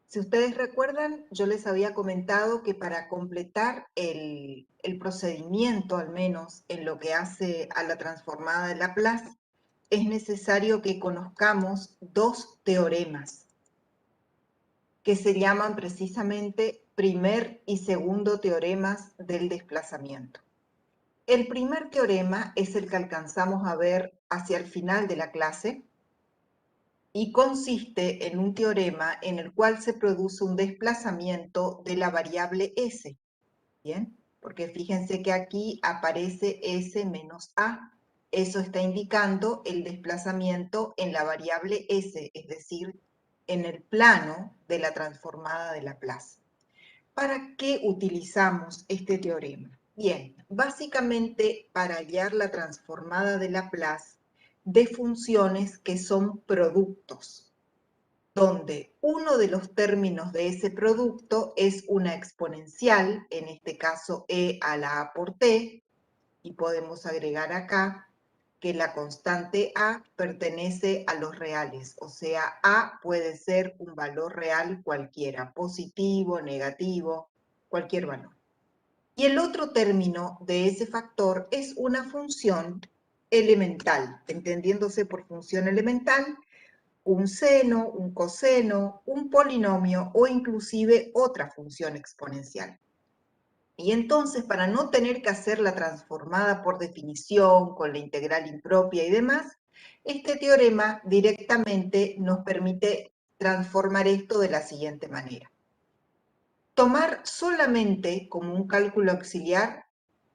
Si ustedes recuerdan, yo les había comentado que para completar el procedimiento, al menos en lo que hace a la transformada de Laplace, es necesario que conozcamos dos teoremas que se llaman precisamente primer y segundo teoremas del desplazamiento. El primer teorema es el que alcanzamos a ver hacia el final de la clase, y consiste en un teorema en el cual se produce un desplazamiento de la variable s, ¿bien? Porque fíjense que aquí aparece s menos a. Eso está indicando el desplazamiento en la variable s, es decir, en el plano de la transformada de Laplace. ¿Para qué utilizamos este teorema? Bien, básicamente para hallar la transformada de Laplace de funciones que son productos, donde uno de los términos de ese producto es una exponencial, en este caso e a la a por t, y podemos agregar acá que la constante a pertenece a los reales, o sea, a puede ser un valor real cualquiera, positivo, negativo, cualquier valor. Y el otro término de ese factor es una función elemental, entendiéndose por función elemental un seno, un coseno, un polinomio o inclusive otra función exponencial. Y entonces, para no tener que hacer la transformada por definición, con la integral impropia y demás, este teorema directamente nos permite transformar esto de la siguiente manera. Tomar solamente como un cálculo auxiliar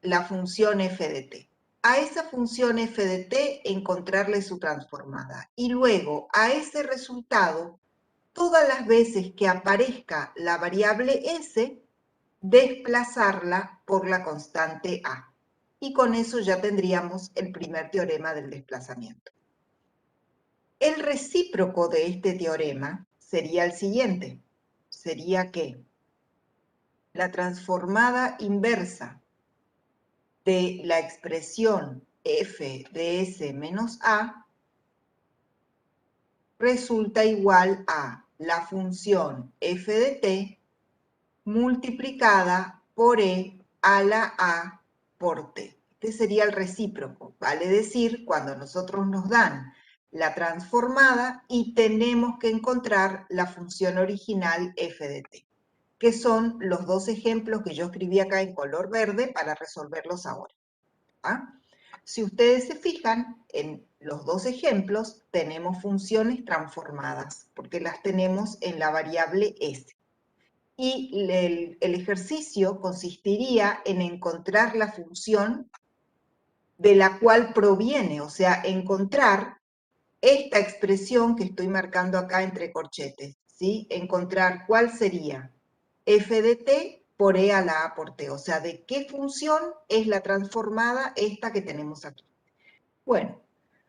la función f de t. A esa función f de t encontrarle su transformada. Y luego a ese resultado, todas las veces que aparezca la variable s, desplazarla por la constante a. Y con eso ya tendríamos el primer teorema del desplazamiento. El recíproco de este teorema sería el siguiente. Sería que la transformada inversa de la expresión f de s menos a resulta igual a la función f de t multiplicada por e a la a por t. Este sería el recíproco, vale decir, cuando nosotros nos dan la transformada y tenemos que encontrar la función original f de t, que son los dos ejemplos que yo escribí acá en color verde para resolverlos ahora. ¿Ah? Si ustedes se fijan, en los dos ejemplos tenemos funciones transformadas, porque las tenemos en la variable s. Y el ejercicio consistiría en encontrar la función de la cual proviene, o sea, encontrar esta expresión que estoy marcando acá entre corchetes, ¿sí? Encontrar cuál sería f de t por e a la a por t, o sea, de qué función es la transformada esta que tenemos aquí. Bueno,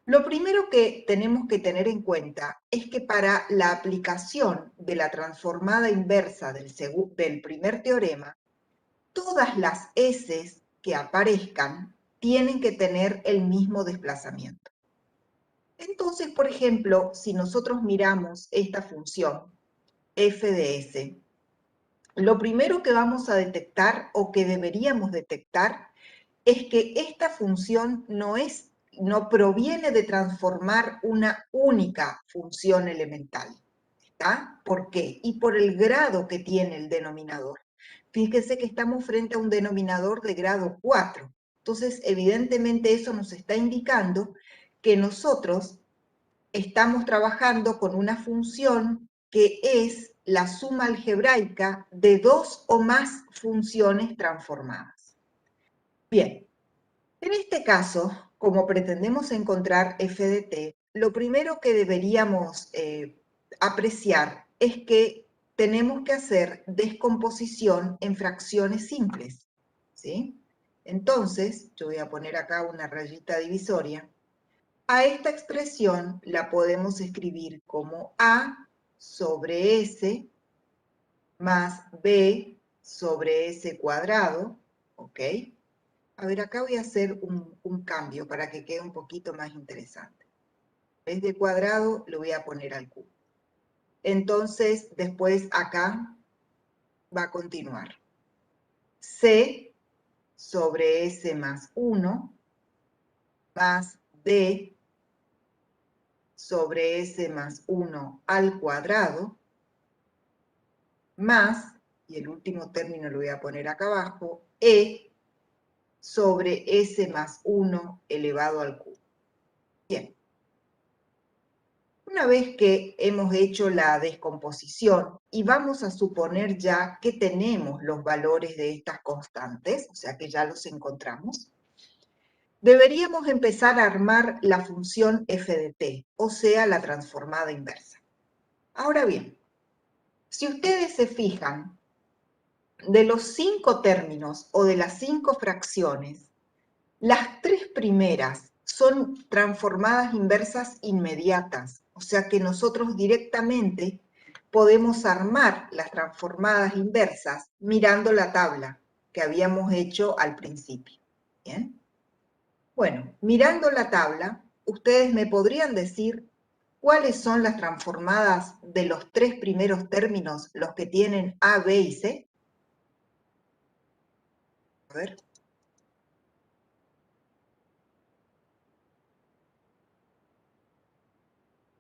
lo primero que tenemos que tener en cuenta es que para la aplicación de la transformada inversa del primer teorema, todas las s que aparezcan tienen que tener el mismo desplazamiento. Entonces, por ejemplo, si nosotros miramos esta función f de s, lo primero que vamos a detectar o que deberíamos detectar es que esta función no proviene de transformar una única función elemental. ¿Está? ¿Por qué? Y por el grado que tiene el denominador. Fíjese que estamos frente a un denominador de grado 4. Entonces, evidentemente eso nos está indicando que nosotros estamos trabajando con una función que es la suma algebraica de dos o más funciones transformadas. Bien, en este caso, como pretendemos encontrar f de t, lo primero que deberíamos apreciar es que tenemos que hacer descomposición en fracciones simples, ¿sí? Entonces, yo voy a poner acá una rayita divisoria. A esta expresión la podemos escribir como a sobre s más b sobre s cuadrado, ¿ok? A ver, acá voy a hacer un cambio para que quede un poquito más interesante. En vez de cuadrado, lo voy a poner al cubo. Entonces, después acá va a continuar. C sobre S más 1 más D sobre S más 1 al cuadrado más, y el último término lo voy a poner acá abajo, E sobre S más 1 elevado al cubo. Bien. Una vez que hemos hecho la descomposición y vamos a suponer ya que tenemos los valores de estas constantes, o sea que ya los encontramos, deberíamos empezar a armar la función f de t, o sea, la transformada inversa. Ahora bien, si ustedes se fijan, de los 5 términos o de las 5 fracciones, las 3 primeras son transformadas inversas inmediatas, o sea que nosotros directamente podemos armar las transformadas inversas mirando la tabla que habíamos hecho al principio. ¿Bien? Bueno, mirando la tabla, ustedes me podrían decir cuáles son las transformadas de los 3 primeros términos, los que tienen A, B y C. A ver.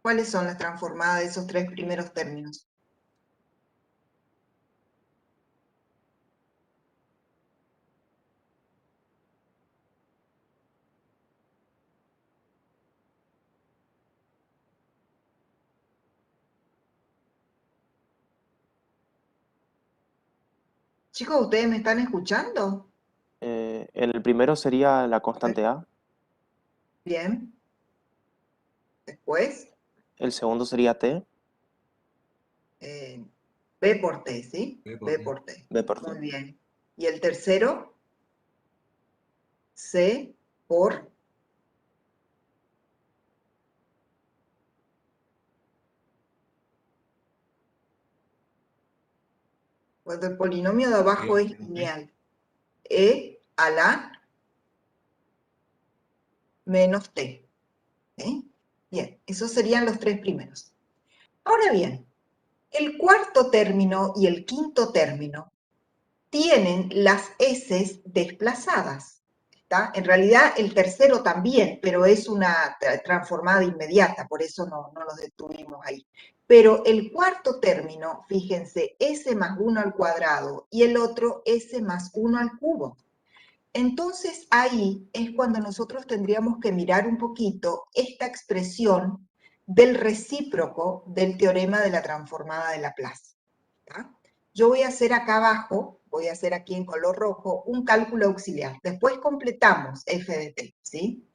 ¿Cuáles son las transformadas de esos 3 primeros términos? Chicos, ¿ustedes me están escuchando? El primero sería la constante A, Bien. Después, el segundo sería T, B por T, ¿sí? B B por T. B por T. Muy bien. Y el tercero, C por... Cuando el polinomio de abajo es lineal. E a la menos T. ¿Sí? Bien, esos serían los 3 primeros. Ahora bien, el cuarto término y el quinto término tienen las S desplazadas. ¿Está? En realidad el tercero también, pero es una transformada inmediata, por eso no nos detuvimos ahí. Pero el cuarto término, fíjense, S más 1 al cuadrado y el otro S más 1 al cubo. Entonces ahí es cuando nosotros tendríamos que mirar un poquito esta expresión del recíproco del teorema de la transformada de Laplace. ¿Está? Yo voy a hacer acá abajo, voy a hacer aquí en color rojo, un cálculo auxiliar. Después completamos f de t, ¿sí?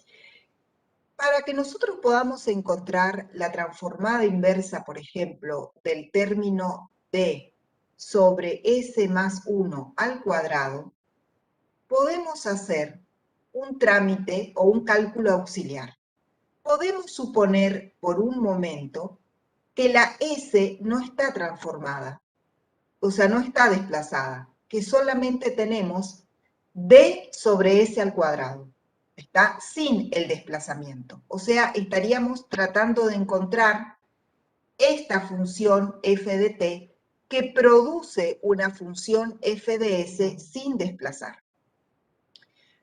Para que nosotros podamos encontrar la transformada inversa, por ejemplo, del término d sobre s más 1 al cuadrado, podemos hacer un trámite o un cálculo auxiliar. Podemos suponer por un momento que la s no está transformada, o sea, no está desplazada, que solamente tenemos d sobre s al cuadrado. Está sin el desplazamiento. O sea, estaríamos tratando de encontrar esta función f de t que produce una función f de s sin desplazar.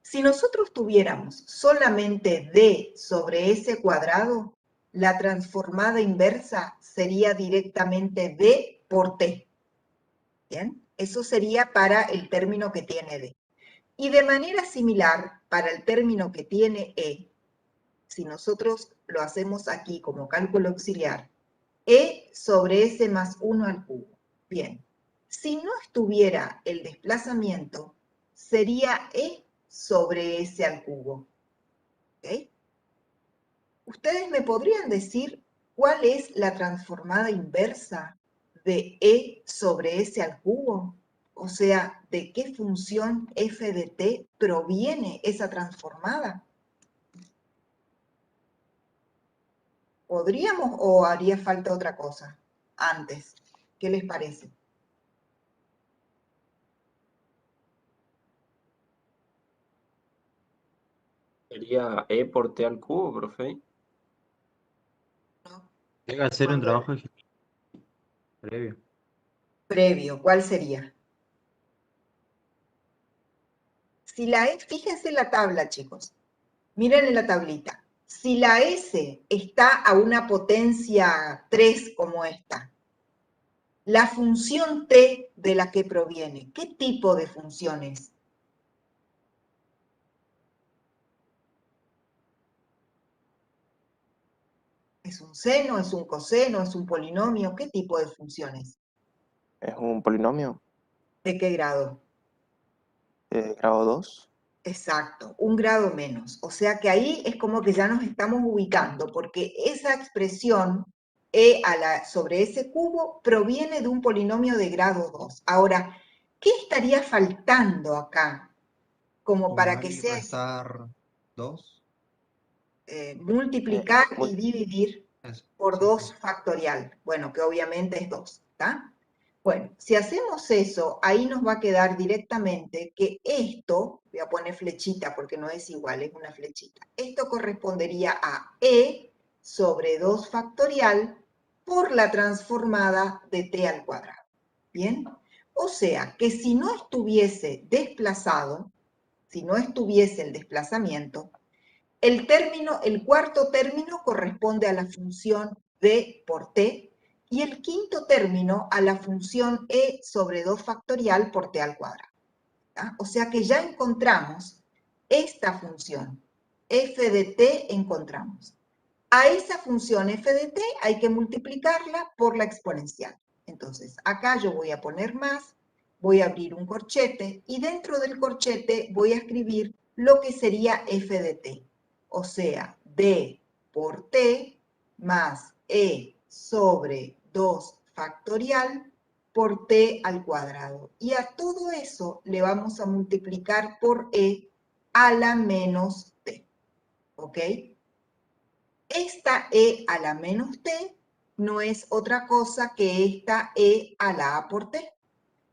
Si nosotros tuviéramos solamente d sobre s cuadrado, la transformada inversa sería directamente d por t. ¿Bien? Eso sería para el término que tiene D. Y de manera similar, para el término que tiene E, si nosotros lo hacemos aquí como cálculo auxiliar, E sobre S más 1 al cubo. Bien, si no estuviera el desplazamiento, sería E sobre S al cubo. ¿Ok? ¿Ustedes me podrían decir cuál es la transformada inversa de E sobre S al cubo? O sea, ¿de qué función f de t proviene esa transformada? ¿Podríamos o haría falta otra cosa antes? ¿Qué les parece? Sería E por T al cubo, profe. ¿No? Llega a ser un Cuando trabajo de Previo. Previo, ¿cuál sería? Si la E, fíjense en la tabla, chicos. Miren en la tablita. Si la S está a una potencia 3 como esta, la función t de la que proviene, ¿qué tipo de función es? ¿Es un seno, es un coseno, es un polinomio? ¿Qué tipo de función es? ¿Es un polinomio? ¿De qué grado? ¿Grado 2? Exacto, un grado menos. O sea que ahí es como que ya nos estamos ubicando, porque esa expresión sobre ese cubo proviene de un polinomio de grado 2. Ahora, ¿qué estaría faltando acá? Como para Sumar que y sea restar 2. multiplicar Muy, y dividir Eso, por sí, 2 sí. factorial. Bueno, que obviamente es 2, ¿está? Bueno, si hacemos eso, ahí nos va a quedar directamente que esto, voy a poner flechita porque no es igual, es una flechita. Esto correspondería a e sobre 2 factorial por la transformada de t al cuadrado. ¿Bien? O sea, que si no estuviese desplazado, si no estuviese el desplazamiento, el cuarto término corresponde a la función d por t y el quinto término a la función e sobre 2 factorial por t al cuadrado. ¿tá? O sea que ya encontramos esta función, f de t encontramos. A esa función f de t hay que multiplicarla por la exponencial. Entonces, acá yo voy a poner más, voy a abrir un corchete y dentro del corchete voy a escribir lo que sería f de t. O sea, d por t más e sobre 2 factorial por t al cuadrado. Y a todo eso le vamos a multiplicar por e a la menos t. ¿Ok? Esta e a la menos t no es otra cosa que esta e a la a por t,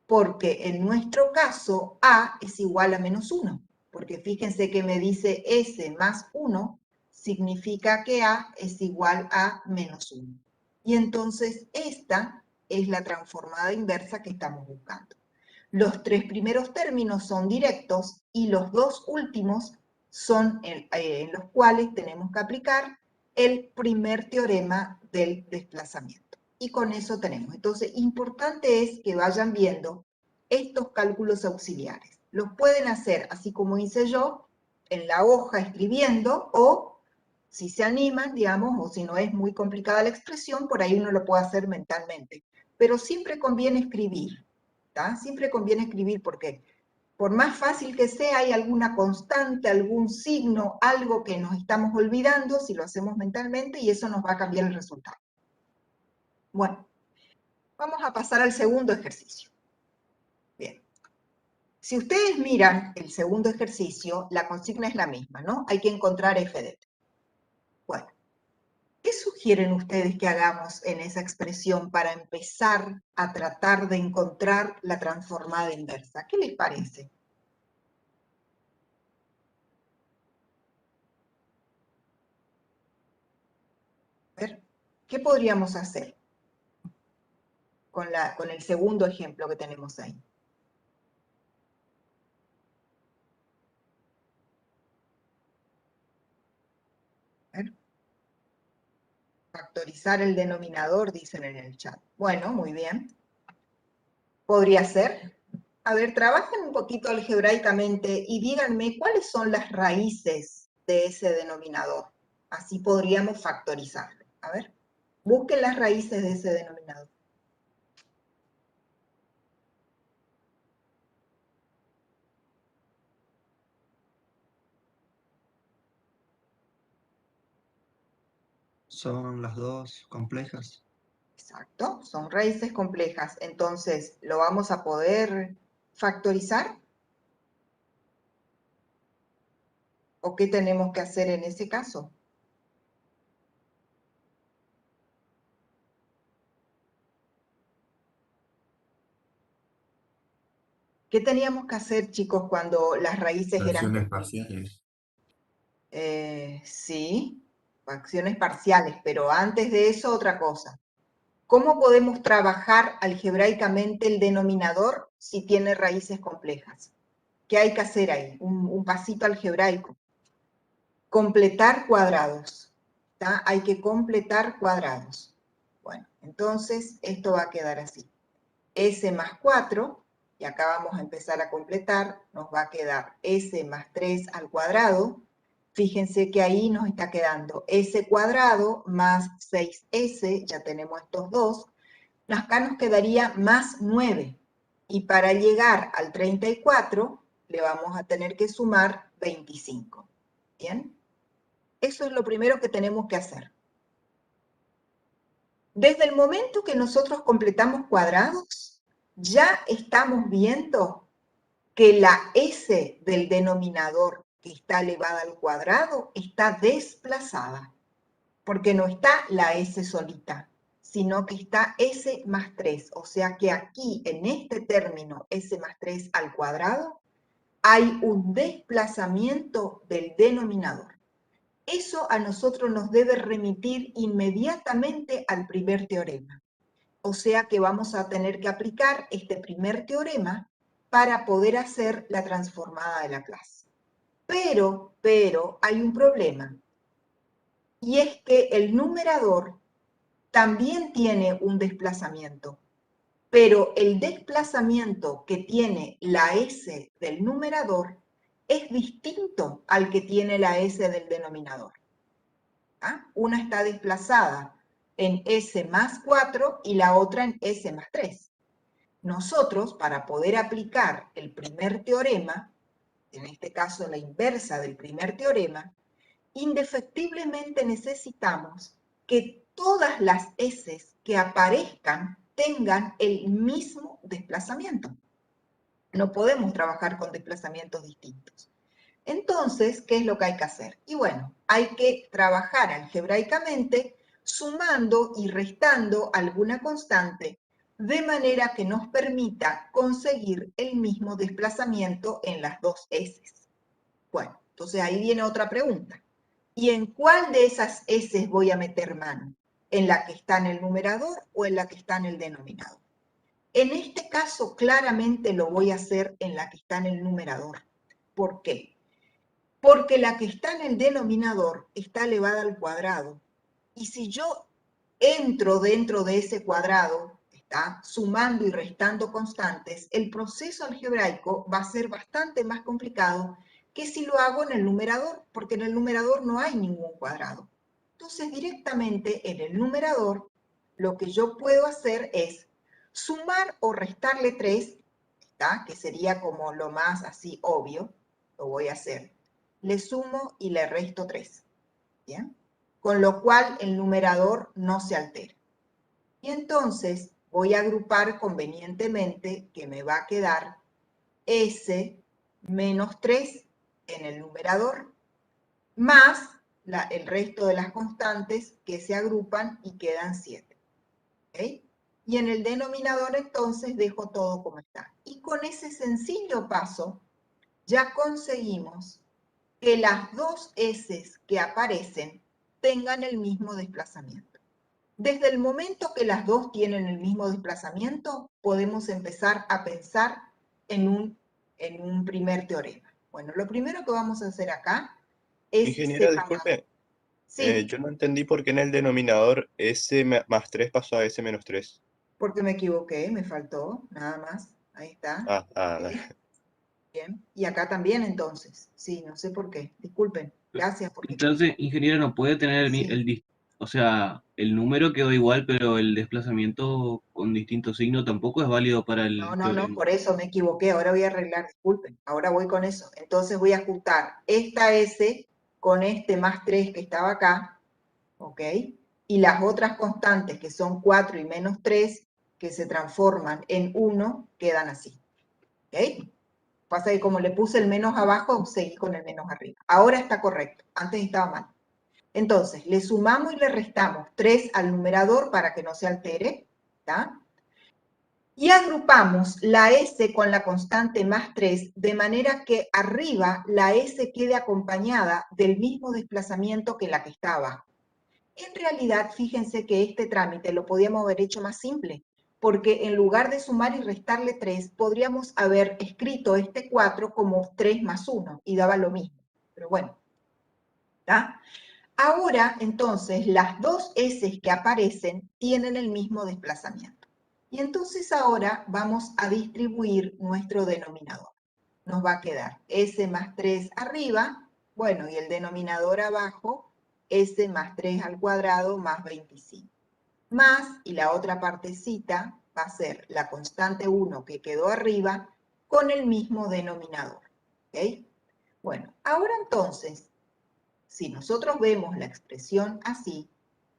porque en nuestro caso a es igual a menos 1, porque fíjense que me dice s más 1, significa que a es igual a menos 1. Y entonces esta es la transformada inversa que estamos buscando. Los 3 primeros términos son directos y los 2 últimos son en los cuales tenemos que aplicar el primer teorema del desplazamiento. Y con eso tenemos. Entonces, importante es que vayan viendo estos cálculos auxiliares. Los pueden hacer, así como hice yo, en la hoja escribiendo, o si se animan, digamos, o si no es muy complicada la expresión, por ahí uno lo puede hacer mentalmente. Pero siempre conviene escribir, ¿tá? Siempre conviene escribir porque por más fácil que sea, hay alguna constante, algún signo, algo que nos estamos olvidando si lo hacemos mentalmente y eso nos va a cambiar el resultado. Bueno, vamos a pasar al segundo ejercicio. Bien. Si ustedes miran el segundo ejercicio, la consigna es la misma, ¿no? Hay que encontrar f de t. Bueno, ¿qué sugieren ustedes que hagamos en esa expresión para empezar a tratar de encontrar la transformada inversa? ¿Qué les parece? A ver, ¿qué podríamos hacer con el segundo ejemplo que tenemos ahí? A ver, factorizar el denominador, dicen en el chat. Bueno, muy bien. Podría ser. A ver, trabajen un poquito algebraicamente y díganme cuáles son las raíces de ese denominador. Así podríamos factorizarlo. A ver, busquen las raíces de ese denominador. Son las dos complejas. Exacto, son raíces complejas. Entonces, ¿lo vamos a poder factorizar? ¿O qué tenemos que hacer en ese caso? ¿Qué teníamos que hacer, chicos, cuando las raíces eran Fracciones complejas? parciales. Sí, fracciones parciales, pero antes de eso otra cosa. ¿cómo podemos trabajar algebraicamente el denominador si tiene raíces complejas? ¿Qué hay que hacer ahí? Un pasito algebraico. Completar cuadrados. ¿Tá? Hay que completar cuadrados. Bueno, entonces esto va a quedar así. S más 4, y acá vamos a empezar a completar, nos va a quedar S más 3 al cuadrado. Fíjense que ahí nos está quedando S cuadrado más 6S, ya tenemos estos dos. Acá nos quedaría más 9. Y para llegar al 34, le vamos a tener que sumar 25. ¿Bien? Eso es lo primero que tenemos que hacer. Desde el momento que nosotros completamos cuadrados, ya estamos viendo que la S del denominador que está elevada al cuadrado está desplazada, porque no está la S solita, sino que está S más 3. O sea que aquí, en este término S más 3 al cuadrado, hay un desplazamiento del denominador. Eso a nosotros nos debe remitir inmediatamente al primer teorema. O sea que vamos a tener que aplicar este primer teorema para poder hacer la transformada de Laplace. Pero hay un problema. Y es que el numerador también tiene un desplazamiento. Pero el desplazamiento que tiene la S del numerador es distinto al que tiene la S del denominador. ¿Ah? Una está desplazada en S más 4 y la otra en S más 3. Nosotros, para poder aplicar el primer teorema, en este caso la inversa del primer teorema, indefectiblemente necesitamos que todas las S que aparezcan tengan el mismo desplazamiento. No podemos trabajar con desplazamientos distintos. Entonces, ¿qué es lo que hay que hacer? Y bueno, hay que trabajar algebraicamente sumando y restando alguna constante de manera que nos permita conseguir el mismo desplazamiento en las dos S. Bueno, entonces ahí viene otra pregunta. ¿Y en cuál de esas S voy a meter mano? ¿En la que está en el numerador o en la que está en el denominador? En este caso, claramente lo voy a hacer en la que está en el numerador. ¿Por qué? Porque la que está en el denominador está elevada al cuadrado. Y si yo entro dentro de ese cuadrado, está sumando y restando constantes, el proceso algebraico va a ser bastante más complicado que si lo hago en el numerador, porque en el numerador no hay ningún cuadrado. Entonces, directamente en el numerador, lo que yo puedo hacer es sumar o restarle 3, ¿está? Que sería como lo más así obvio, lo voy a hacer. Le sumo y le resto 3, ¿bien? Con lo cual el numerador no se altera. Y entonces voy a agrupar convenientemente que me va a quedar S menos 3 en el numerador, más el resto de las constantes que se agrupan y quedan 7. ¿Okay? Y en el denominador entonces dejo todo como está. Y con ese sencillo paso ya conseguimos que las dos S que aparecen tengan el mismo desplazamiento. Desde el momento que las dos tienen el mismo desplazamiento, podemos empezar a pensar en un primer teorema. Bueno, lo primero que vamos a hacer acá es Ingeniera, separar. disculpe, Sí, yo no entendí por qué en el denominador S más 3 pasó a S menos 3. porque me equivoqué, me faltó, nada más. Ahí está. ¿Okay? Bien. Y acá también entonces. Sí, no sé por qué. Disculpen. Gracias. Entonces, ingeniero, no puede tener o sea, el número quedó igual, pero el desplazamiento con distinto signo tampoco es válido para el No, teorema. por eso me equivoqué. Ahora voy a arreglar, disculpen. Ahora voy con eso. Entonces voy a ajustar esta S con este más 3 que estaba acá, ¿ok? Y las otras constantes, que son 4 y menos 3, que se transforman en 1, quedan así, ¿ok? Pasa que como le puse el menos abajo, seguí con el menos arriba. Ahora está correcto. Antes estaba mal. Entonces, le sumamos y le restamos 3 al numerador para que no se altere, ¿está? Y agrupamos la S con la constante más 3, de manera que arriba la S quede acompañada del mismo desplazamiento que la que está abajo. En realidad, fíjense que este trámite lo podíamos haber hecho más simple, porque en lugar de sumar y restarle 3, podríamos haber escrito este 4 como 3 más 1 y daba lo mismo. Pero bueno, ¿está? Ahora, entonces, las dos S que aparecen tienen el mismo desplazamiento. Y entonces ahora vamos a distribuir nuestro denominador. Nos va a quedar S más 3 arriba, bueno, y el denominador abajo, S más 3 al cuadrado más 25. Más, y la otra partecita va a ser la constante 1 que quedó arriba con el mismo denominador. ¿Ok? Bueno, ahora entonces, si nosotros vemos la expresión así,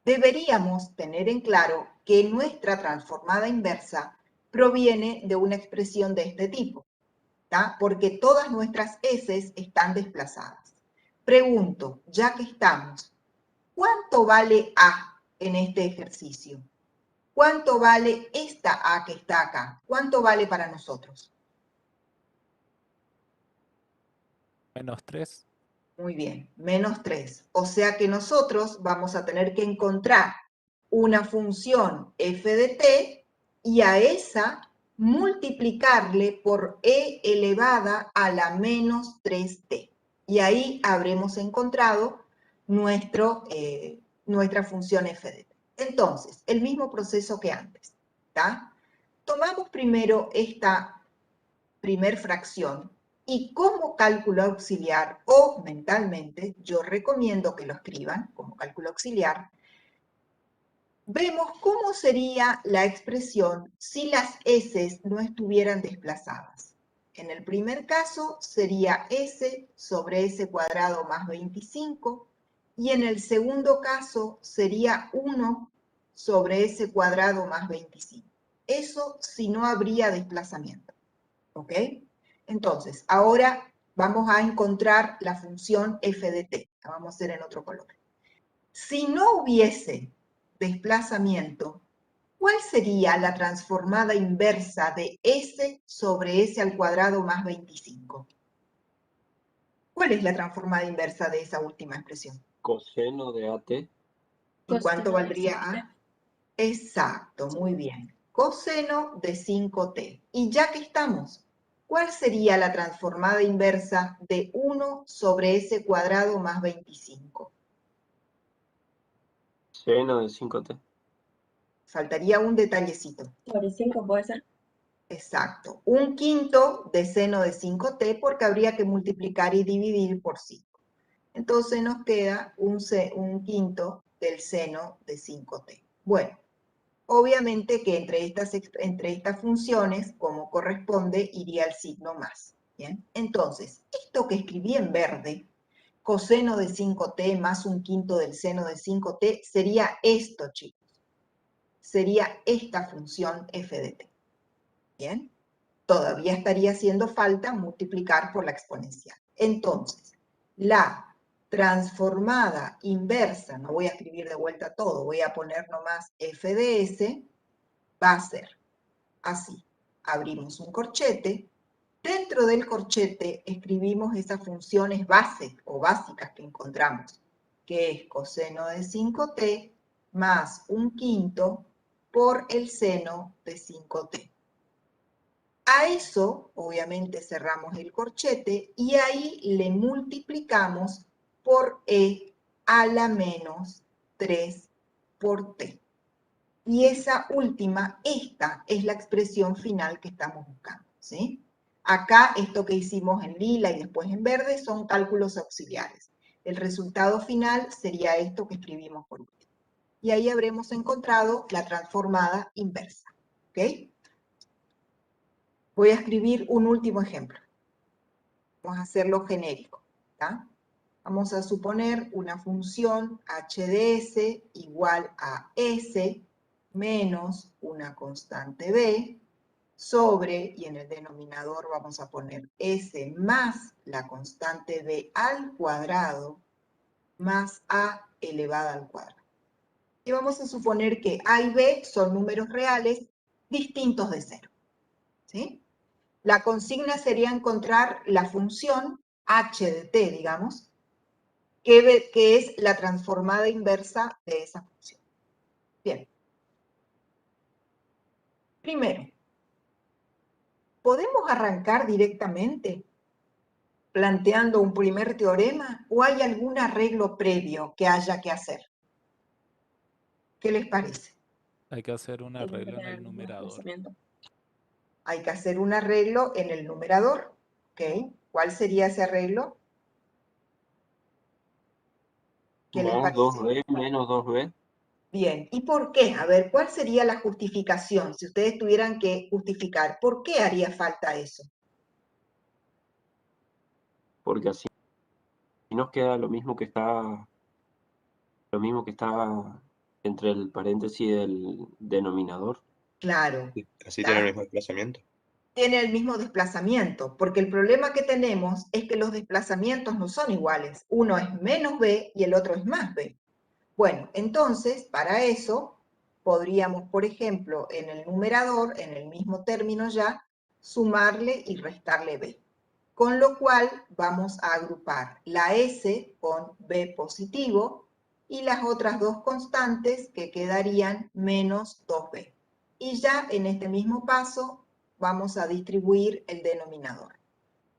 deberíamos tener en claro que nuestra transformada inversa proviene de una expresión de este tipo, ¿tá? Porque todas nuestras S están desplazadas. Pregunto, ya que estamos, ¿cuánto vale A en este ejercicio? ¿Cuánto vale esta A que está acá? ¿Cuánto vale para nosotros? -3. Muy bien, menos 3. O sea que nosotros vamos a tener que encontrar una función f de t y a esa multiplicarle por e elevada a la menos 3t. Y ahí habremos encontrado nuestra función f de t. Entonces, el mismo proceso que antes, ¿tá? Tomamos primero esta primer fracción y como cálculo auxiliar o mentalmente, yo recomiendo que lo escriban como cálculo auxiliar, vemos cómo sería la expresión si las S no estuvieran desplazadas. En el primer caso sería S sobre S cuadrado más 25 y en el segundo caso sería 1 sobre S cuadrado más 25. Eso si no habría desplazamiento. ¿Ok? Entonces, ahora vamos a encontrar la función f de t. La vamos a hacer en otro color. Si no hubiese desplazamiento, ¿cuál sería la transformada inversa de s sobre s al cuadrado más 25? ¿Cuál es la transformada inversa de esa última expresión? Coseno de AT. ¿Y cuánto Coseno de valdría 5t. A? Exacto, muy bien. Coseno de 5t. Y ya que estamos, ¿cuál sería la transformada inversa de 1 sobre s cuadrado más 25? Seno de 5t. Faltaría un detallecito. Sobre 5 puede ser. Exacto. 1/5 de seno de 5t porque habría que multiplicar y dividir por 5. Entonces nos queda un quinto del seno de 5t. Bueno, obviamente que entre estas funciones, como corresponde, iría el signo más. ¿Bien? Entonces, esto que escribí en verde, coseno de 5t más 1/5 del seno de 5t, sería esto, chicos. Sería esta función f de t. ¿Bien? Todavía estaría haciendo falta multiplicar por la exponencial. Entonces, la transformada inversa, no voy a escribir de vuelta todo, voy a poner nomás f de s, va a ser así. Abrimos un corchete, dentro del corchete escribimos esas funciones base o básicas que encontramos, que es coseno de 5t más 1/5 por el seno de 5t. A eso, obviamente, cerramos el corchete y ahí le multiplicamos por e a la menos 3 por t. Y esa última, esta es la expresión final que estamos buscando, ¿sí? Acá, esto que hicimos en lila y después en verde son cálculos auxiliares. El resultado final sería esto que escribimos por último. Y ahí habremos encontrado la transformada inversa, ¿ok? Voy a escribir un último ejemplo. Vamos a hacerlo genérico, ¿tá? Vamos a suponer una función h de s igual a s menos una constante b sobre, y en el denominador vamos a poner s más la constante b al cuadrado más a elevada al cuadrado. Y vamos a suponer que a y b son números reales distintos de 0, ¿sí? La consigna sería encontrar la función h de t, digamos, que es la transformada inversa de esa función. Bien. Primero, ¿podemos arrancar directamente planteando un primer teorema o hay algún arreglo previo que haya que hacer? ¿Qué les parece? Hay que hacer un Tenemos que arreglo en tener el el mismo numerador. desplazamiento. Hay que hacer un arreglo en el numerador. ¿Ok? ¿Cuál sería ese arreglo? ¿Qué les Más parece? 2b menos 2b. Bien, ¿y por qué? A ver, ¿cuál sería la justificación? Si ustedes tuvieran que justificar, ¿por qué haría falta eso? Porque así nos queda lo mismo que está entre el paréntesis y el denominador. Claro, Así tiene el mismo desplazamiento. tiene el mismo desplazamiento, porque el problema que tenemos es que los desplazamientos no son iguales. Uno es menos b y el otro es más b. Bueno, entonces, para eso, podríamos, por ejemplo, en el numerador, en el mismo término ya, sumarle y restarle b. Con lo cual, vamos a agrupar la s con b positivo y las otras dos constantes que quedarían menos 2b. Y ya en este mismo paso, vamos a distribuir el denominador.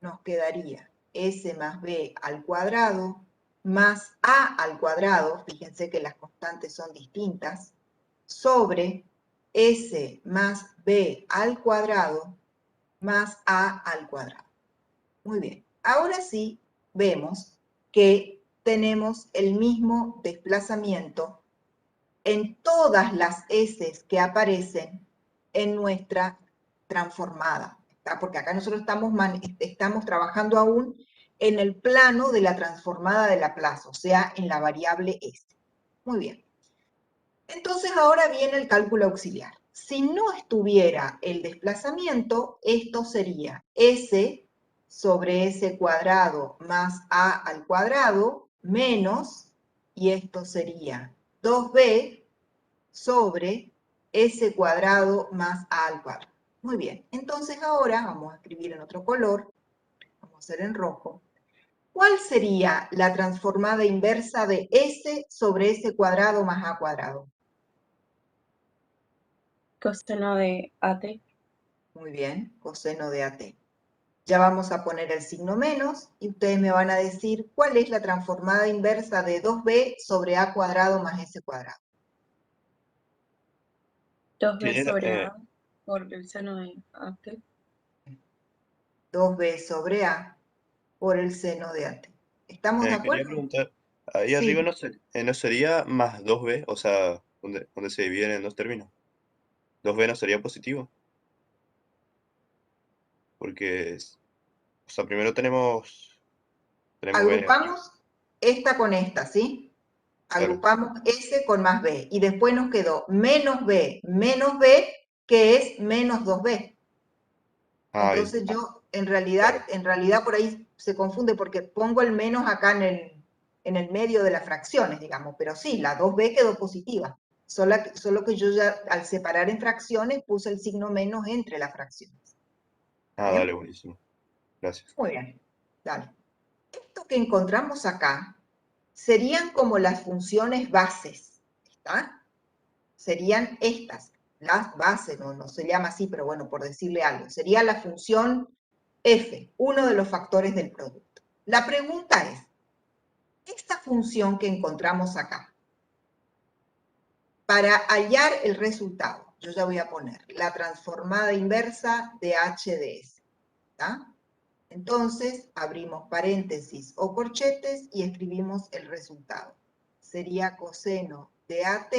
Nos quedaría s más b al cuadrado más a al cuadrado, fíjense que las constantes son distintas, sobre s más b al cuadrado más a al cuadrado. Muy bien, ahora sí vemos que tenemos el mismo desplazamiento en todas las s que aparecen en nuestra transformada, ¿está? Porque acá nosotros estamos trabajando aún en el plano de la transformada de Laplace, o sea, en la variable s. Muy bien. Entonces ahora viene el cálculo auxiliar. Si no estuviera el desplazamiento, esto sería s sobre s cuadrado más a al cuadrado menos, y esto sería 2b sobre s cuadrado más a al cuadrado. Muy bien, entonces ahora vamos a escribir en otro color, vamos a hacer en rojo. ¿Cuál sería la transformada inversa de s sobre s cuadrado más a cuadrado? Coseno de AT. Muy bien, coseno de AT. Ya vamos a poner el signo menos y ustedes me van a decir cuál es la transformada inversa de 2b sobre a cuadrado más s cuadrado. 2b sobre A por el seno de AT. 2b sobre a por el seno de AT. ¿Estamos de Quería acuerdo? preguntar, ahí Sí. arriba no sería más 2b, o sea, donde se dividen en dos términos. 2b no sería positivo. Porque, o sea, primero tenemos b. Agrupamos esta con esta, ¿sí? Claro. Agrupamos S con más B. Y después nos quedó menos B, que es menos 2B. Ah, bien. Entonces yo, en realidad por ahí se confunde porque pongo el menos acá en el medio de las fracciones, digamos. Pero sí, la 2B quedó positiva. Solo que yo ya, al separar en fracciones, puse el signo menos entre las fracciones. Ah, ¿Bien? dale, buenísimo. Gracias. Muy bien, dale. Esto que encontramos acá serían como las funciones bases, ¿está? Serían estas, las bases, no se llama así, pero bueno, por decirle algo. Sería la función f, uno de los factores del producto. La pregunta es, esta función que encontramos acá, para hallar el resultado, yo ya voy a poner la transformada inversa de h de s, ¿está? Entonces, abrimos paréntesis o corchetes y escribimos el resultado. Sería coseno de AT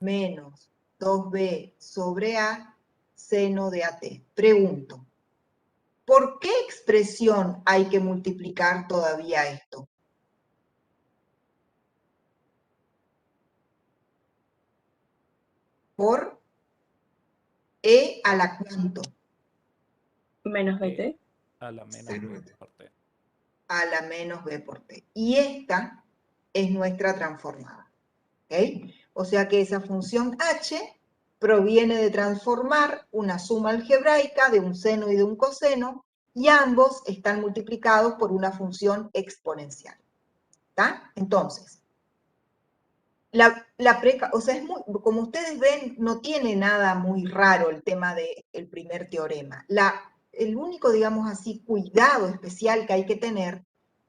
menos 2b sobre A seno de AT. Pregunto, ¿por qué expresión hay que multiplicar todavía esto? Por E a la cuánto. Menos BT. A la menos b por t. A la menos b por t. Y esta es nuestra transformada. ¿Ok? O sea que esa función h proviene de transformar una suma algebraica de un seno y de un coseno, y ambos están multiplicados por una función exponencial. ¿Está? Entonces, o sea, como ustedes ven, no tiene nada muy raro el tema del primer teorema. El único, digamos así, cuidado especial que hay que tener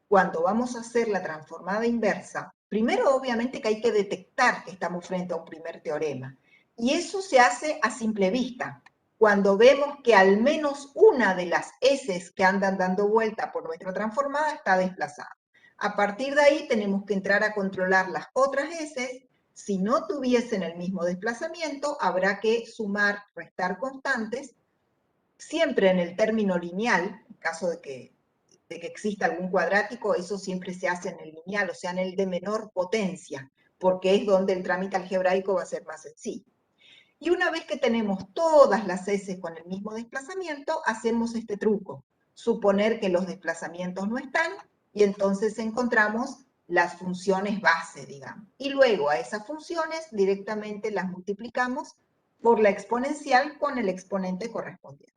cuando vamos a hacer la transformada inversa, primero obviamente que hay que detectar que estamos frente a un primer teorema. Y eso se hace a simple vista, cuando vemos que al menos una de las S que andan dando vuelta por nuestra transformada está desplazada. A partir de ahí tenemos que entrar a controlar las otras S. Si no tuviesen el mismo desplazamiento, habrá que sumar, restar constantes, siempre en el término lineal, en caso de que exista algún cuadrático, eso siempre se hace en el lineal, o sea, en el de menor potencia, porque es donde el trámite algebraico va a ser más sencillo. Y una vez que tenemos todas las S con el mismo desplazamiento, hacemos este truco, suponer que los desplazamientos no están, y entonces encontramos las funciones base, digamos. Y luego a esas funciones directamente las multiplicamos por la exponencial con el exponente correspondiente.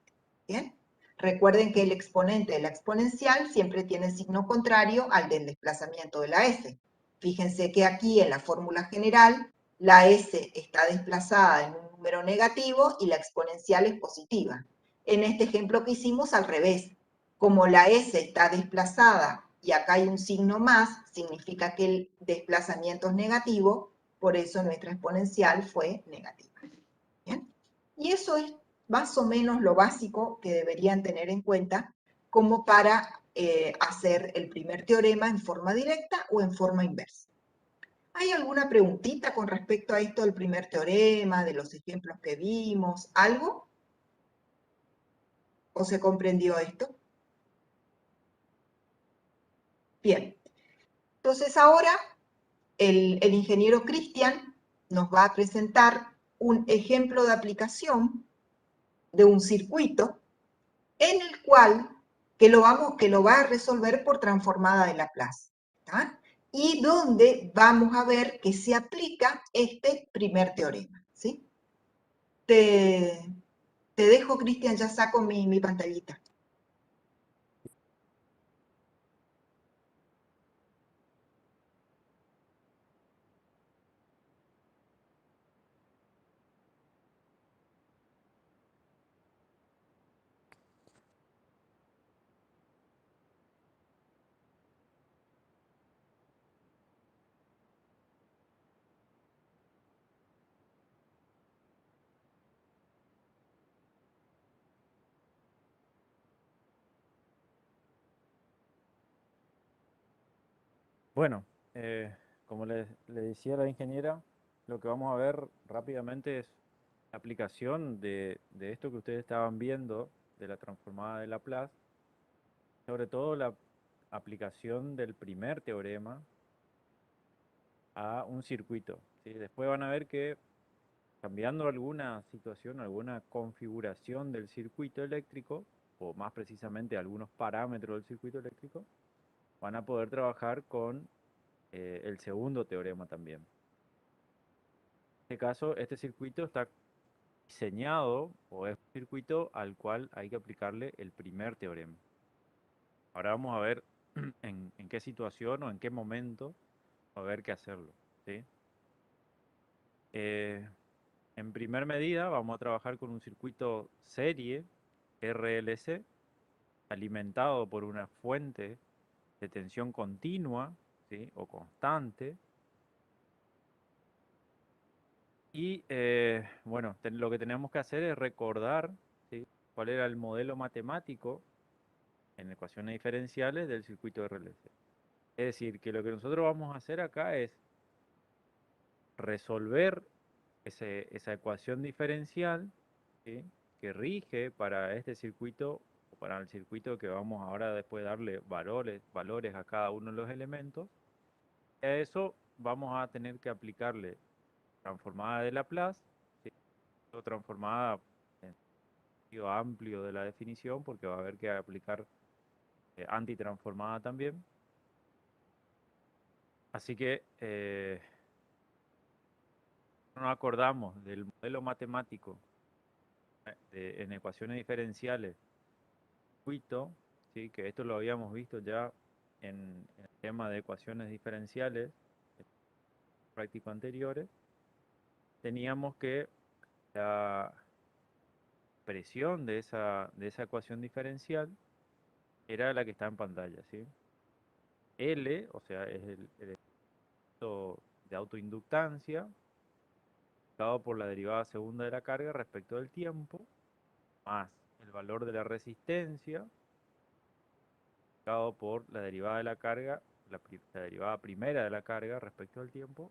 ¿Bien? Recuerden que el exponente de la exponencial siempre tiene signo contrario al del desplazamiento de la S. Fíjense que aquí en la fórmula general, la S está desplazada en un número negativo y la exponencial es positiva. En este ejemplo que hicimos, al revés. Como la S está desplazada y acá hay un signo más, significa que el desplazamiento es negativo, por eso nuestra exponencial fue negativa. ¿Bien? Y eso es más o menos lo básico que deberían tener en cuenta como para hacer el primer teorema en forma directa o en forma inversa. ¿Hay alguna preguntita con respecto a esto del primer teorema, de los ejemplos que vimos? ¿Algo? ¿O se comprendió esto? Bien. Entonces ahora el ingeniero Cristian nos va a presentar un ejemplo de aplicación de un circuito en el cual que lo va a resolver por transformada de Laplace. ¿Tá? Y donde vamos a ver que se aplica este primer teorema. ¿Sí? Te dejo, Cristian, ya saco mi pantallita. Bueno, como le decía la ingeniera, lo que vamos a ver rápidamente es la aplicación de esto que ustedes estaban viendo, de la transformada de Laplace, sobre todo la aplicación del primer teorema a un circuito, ¿sí? Después van a ver que cambiando alguna situación, alguna configuración del circuito eléctrico, o más precisamente algunos parámetros del circuito eléctrico, van a poder trabajar con el segundo teorema también. En este caso, este circuito está diseñado, o es un circuito al cual hay que aplicarle el primer teorema. Ahora vamos a ver en qué situación o en qué momento va a haber que hacerlo, ¿sí? En primer medida vamos a trabajar con un circuito serie RLC alimentado por una fuente de tensión continua, ¿sí? O constante. Y bueno, lo que tenemos que hacer es recordar, ¿sí? Cuál era el modelo matemático en ecuaciones diferenciales del circuito RLC. Es decir, que lo que nosotros vamos a hacer acá es resolver esa ecuación diferencial, ¿sí? Que rige para este circuito, o para el circuito que vamos ahora después darle valores a cada uno de los elementos. A eso vamos a tener que aplicarle transformada de Laplace, ¿sí? O transformada en sentido amplio de la definición, porque va a haber que aplicar antitransformada también. Así que nos acordamos del modelo matemático en ecuaciones diferenciales, circuito, ¿sí? Que esto lo habíamos visto ya en el tema de ecuaciones diferenciales práctico anteriores, teníamos que la expresión de esa ecuación diferencial era la que está en pantalla, ¿sí? L, o sea, es el efecto de autoinductancia, dado por la derivada segunda de la carga respecto del tiempo, más el valor de la resistencia, dado por la derivada de la carga, la derivada primera de la carga respecto al tiempo.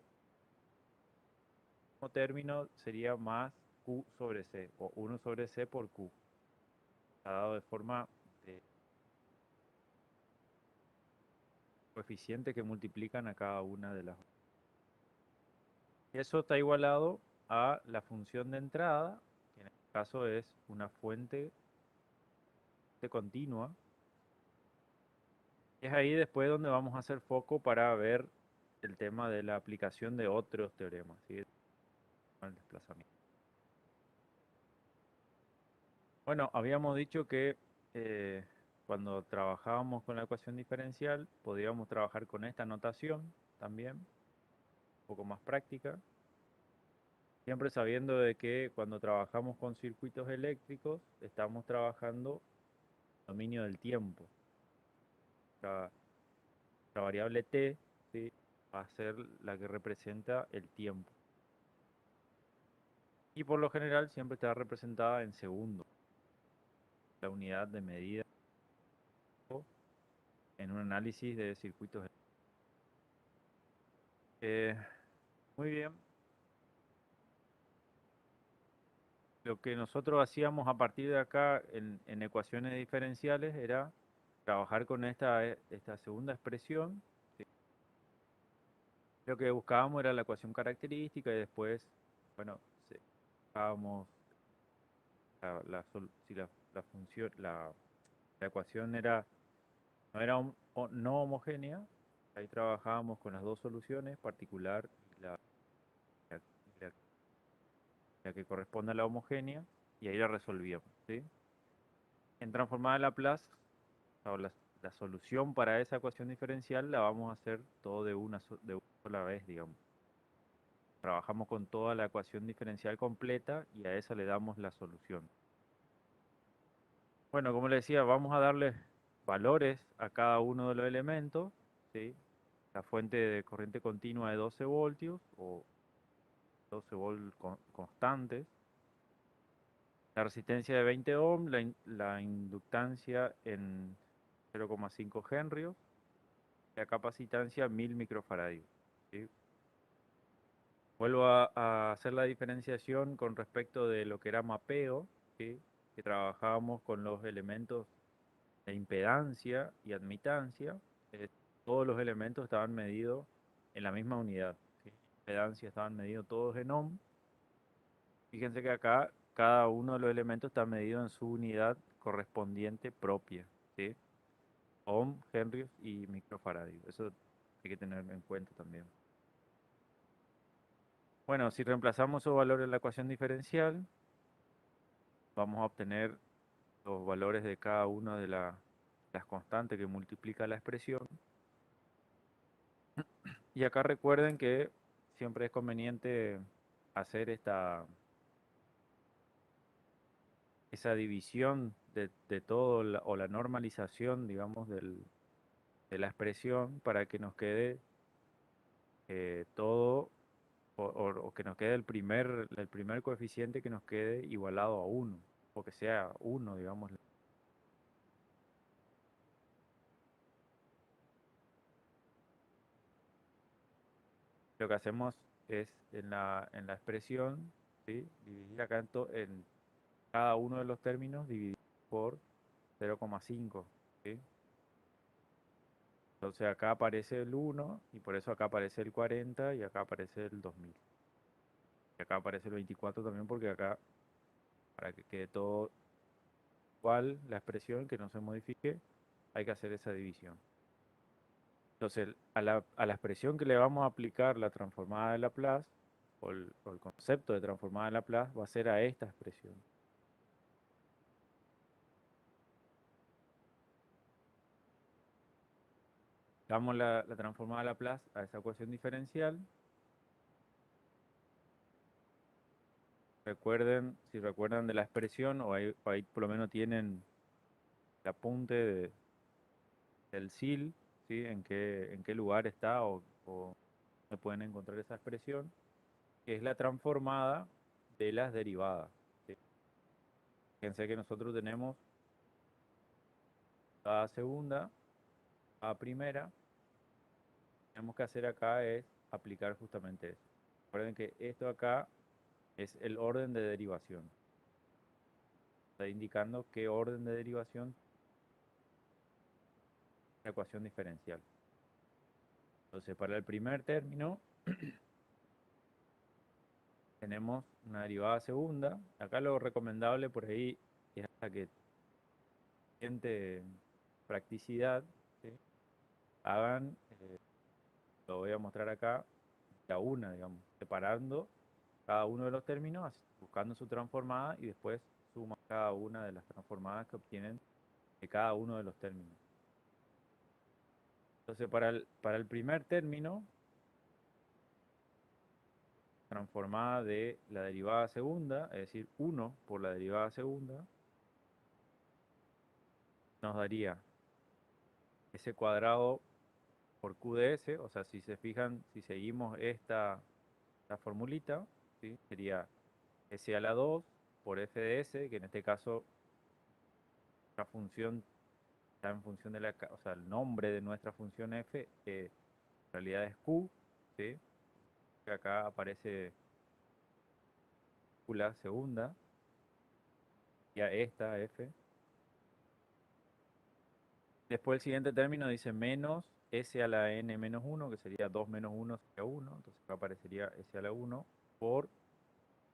El último término sería más Q sobre C, o 1 sobre C por Q. Está dado de forma de coeficientes que multiplican a cada una de las. Eso está igualado a la función de entrada, que en este caso es una fuente continua. Es ahí después donde vamos a hacer foco para ver el tema de la aplicación de otros teoremas, ¿sí? El desplazamiento. Bueno, habíamos dicho que cuando trabajábamos con la ecuación diferencial podíamos trabajar con esta notación también, un poco más práctica, siempre sabiendo de que cuando trabajamos con circuitos eléctricos estamos trabajando dominio del tiempo. La variable t, ¿sí?, va a ser la que representa el tiempo. Y por lo general siempre está representada en segundos, la unidad de medida en un análisis de circuitos. Muy bien. Lo que nosotros hacíamos a partir de acá en ecuaciones diferenciales era trabajar con esta segunda expresión, ¿sí? Lo que buscábamos era la ecuación característica y después, bueno, buscábamos si la función, la ecuación no era no homogénea, ahí trabajábamos con las dos soluciones, particular y la que corresponde a la homogénea, y ahí la resolvíamos, ¿sí? En transformada de Laplace, o la solución para esa ecuación diferencial la vamos a hacer todo de una sola vez, digamos. Trabajamos con toda la ecuación diferencial completa y a esa le damos la solución. Bueno, como les decía, vamos a darle valores a cada uno de los elementos, ¿sí? La fuente de corriente continua de 12 voltios o 12 volts constantes. La resistencia de 20 ohms, la inductancia en 0,5 henrios, la capacitancia 1000 microfaradios, ¿sí? Vuelvo a hacer la diferenciación con respecto de lo que era mapeo, ¿sí?, que trabajábamos con los elementos de impedancia y admitancia. Todos los elementos estaban medidos en la misma unidad, ¿sí? Impedancia estaban medidos todos en ohm. Fíjense que acá cada uno de los elementos está medido en su unidad correspondiente propia, ¿sí? Ohm, henrios y microfaradios. Eso hay que tener en cuenta también. Bueno, si reemplazamos esos valores en la ecuación diferencial, vamos a obtener los valores de cada una de las constantes que multiplica la expresión. Y acá recuerden que siempre es conveniente hacer esa división de todo, o la normalización, digamos, de la expresión para que nos quede todo, o que nos quede el primer coeficiente que nos quede igualado a 1, o que sea 1, digamos. Lo que hacemos es en la expresión, ¿sí?, dividir acá en cada uno de los términos, dividir por 0,5, ¿sí? Entonces acá aparece el 1 y por eso acá aparece el 40 y acá aparece el 2000. Y acá aparece el 24 también porque acá, para que quede todo igual la expresión, que no se modifique, hay que hacer esa división. Entonces a la expresión que le vamos a aplicar la transformada de Laplace, o el concepto de transformada de Laplace, va a ser a esta expresión. aplicamos la transformada de Laplace a esa ecuación diferencial. Recuerden, si recuerdan de la expresión, o ahí por lo menos tienen el apunte del SIL, ¿sí? En qué lugar está o dónde pueden encontrar esa expresión, que es la transformada de las derivadas, ¿sí? Fíjense que nosotros tenemos a segunda, a primera. Lo que tenemos que hacer acá es aplicar justamente eso. Recuerden que esto acá es el orden de derivación. Está indicando qué orden de derivación la ecuación diferencial. Entonces, para el primer término, tenemos una derivada segunda. Acá lo recomendable por ahí es hasta que siente practicidad, ¿sí? Hagan, lo voy a mostrar acá, la una, digamos, separando cada uno de los términos, buscando su transformada y después suma cada una de las transformadas que obtienen de cada uno de los términos. Entonces, para el primer término, transformada de la derivada segunda, es decir, 1 por la derivada segunda, nos daría S cuadrado por Q de S, o sea, si se fijan, si seguimos esta formulita, ¿sí? Sería S a la 2 por F de S, que en este caso la función está en función de o sea, el nombre de nuestra función F, en realidad es Q, ¿sí? Acá aparece Q la segunda, ya esta F. Después el siguiente término dice menos S a la N menos 1, que sería 2 menos 1 sería 1, entonces acá aparecería S a la 1 por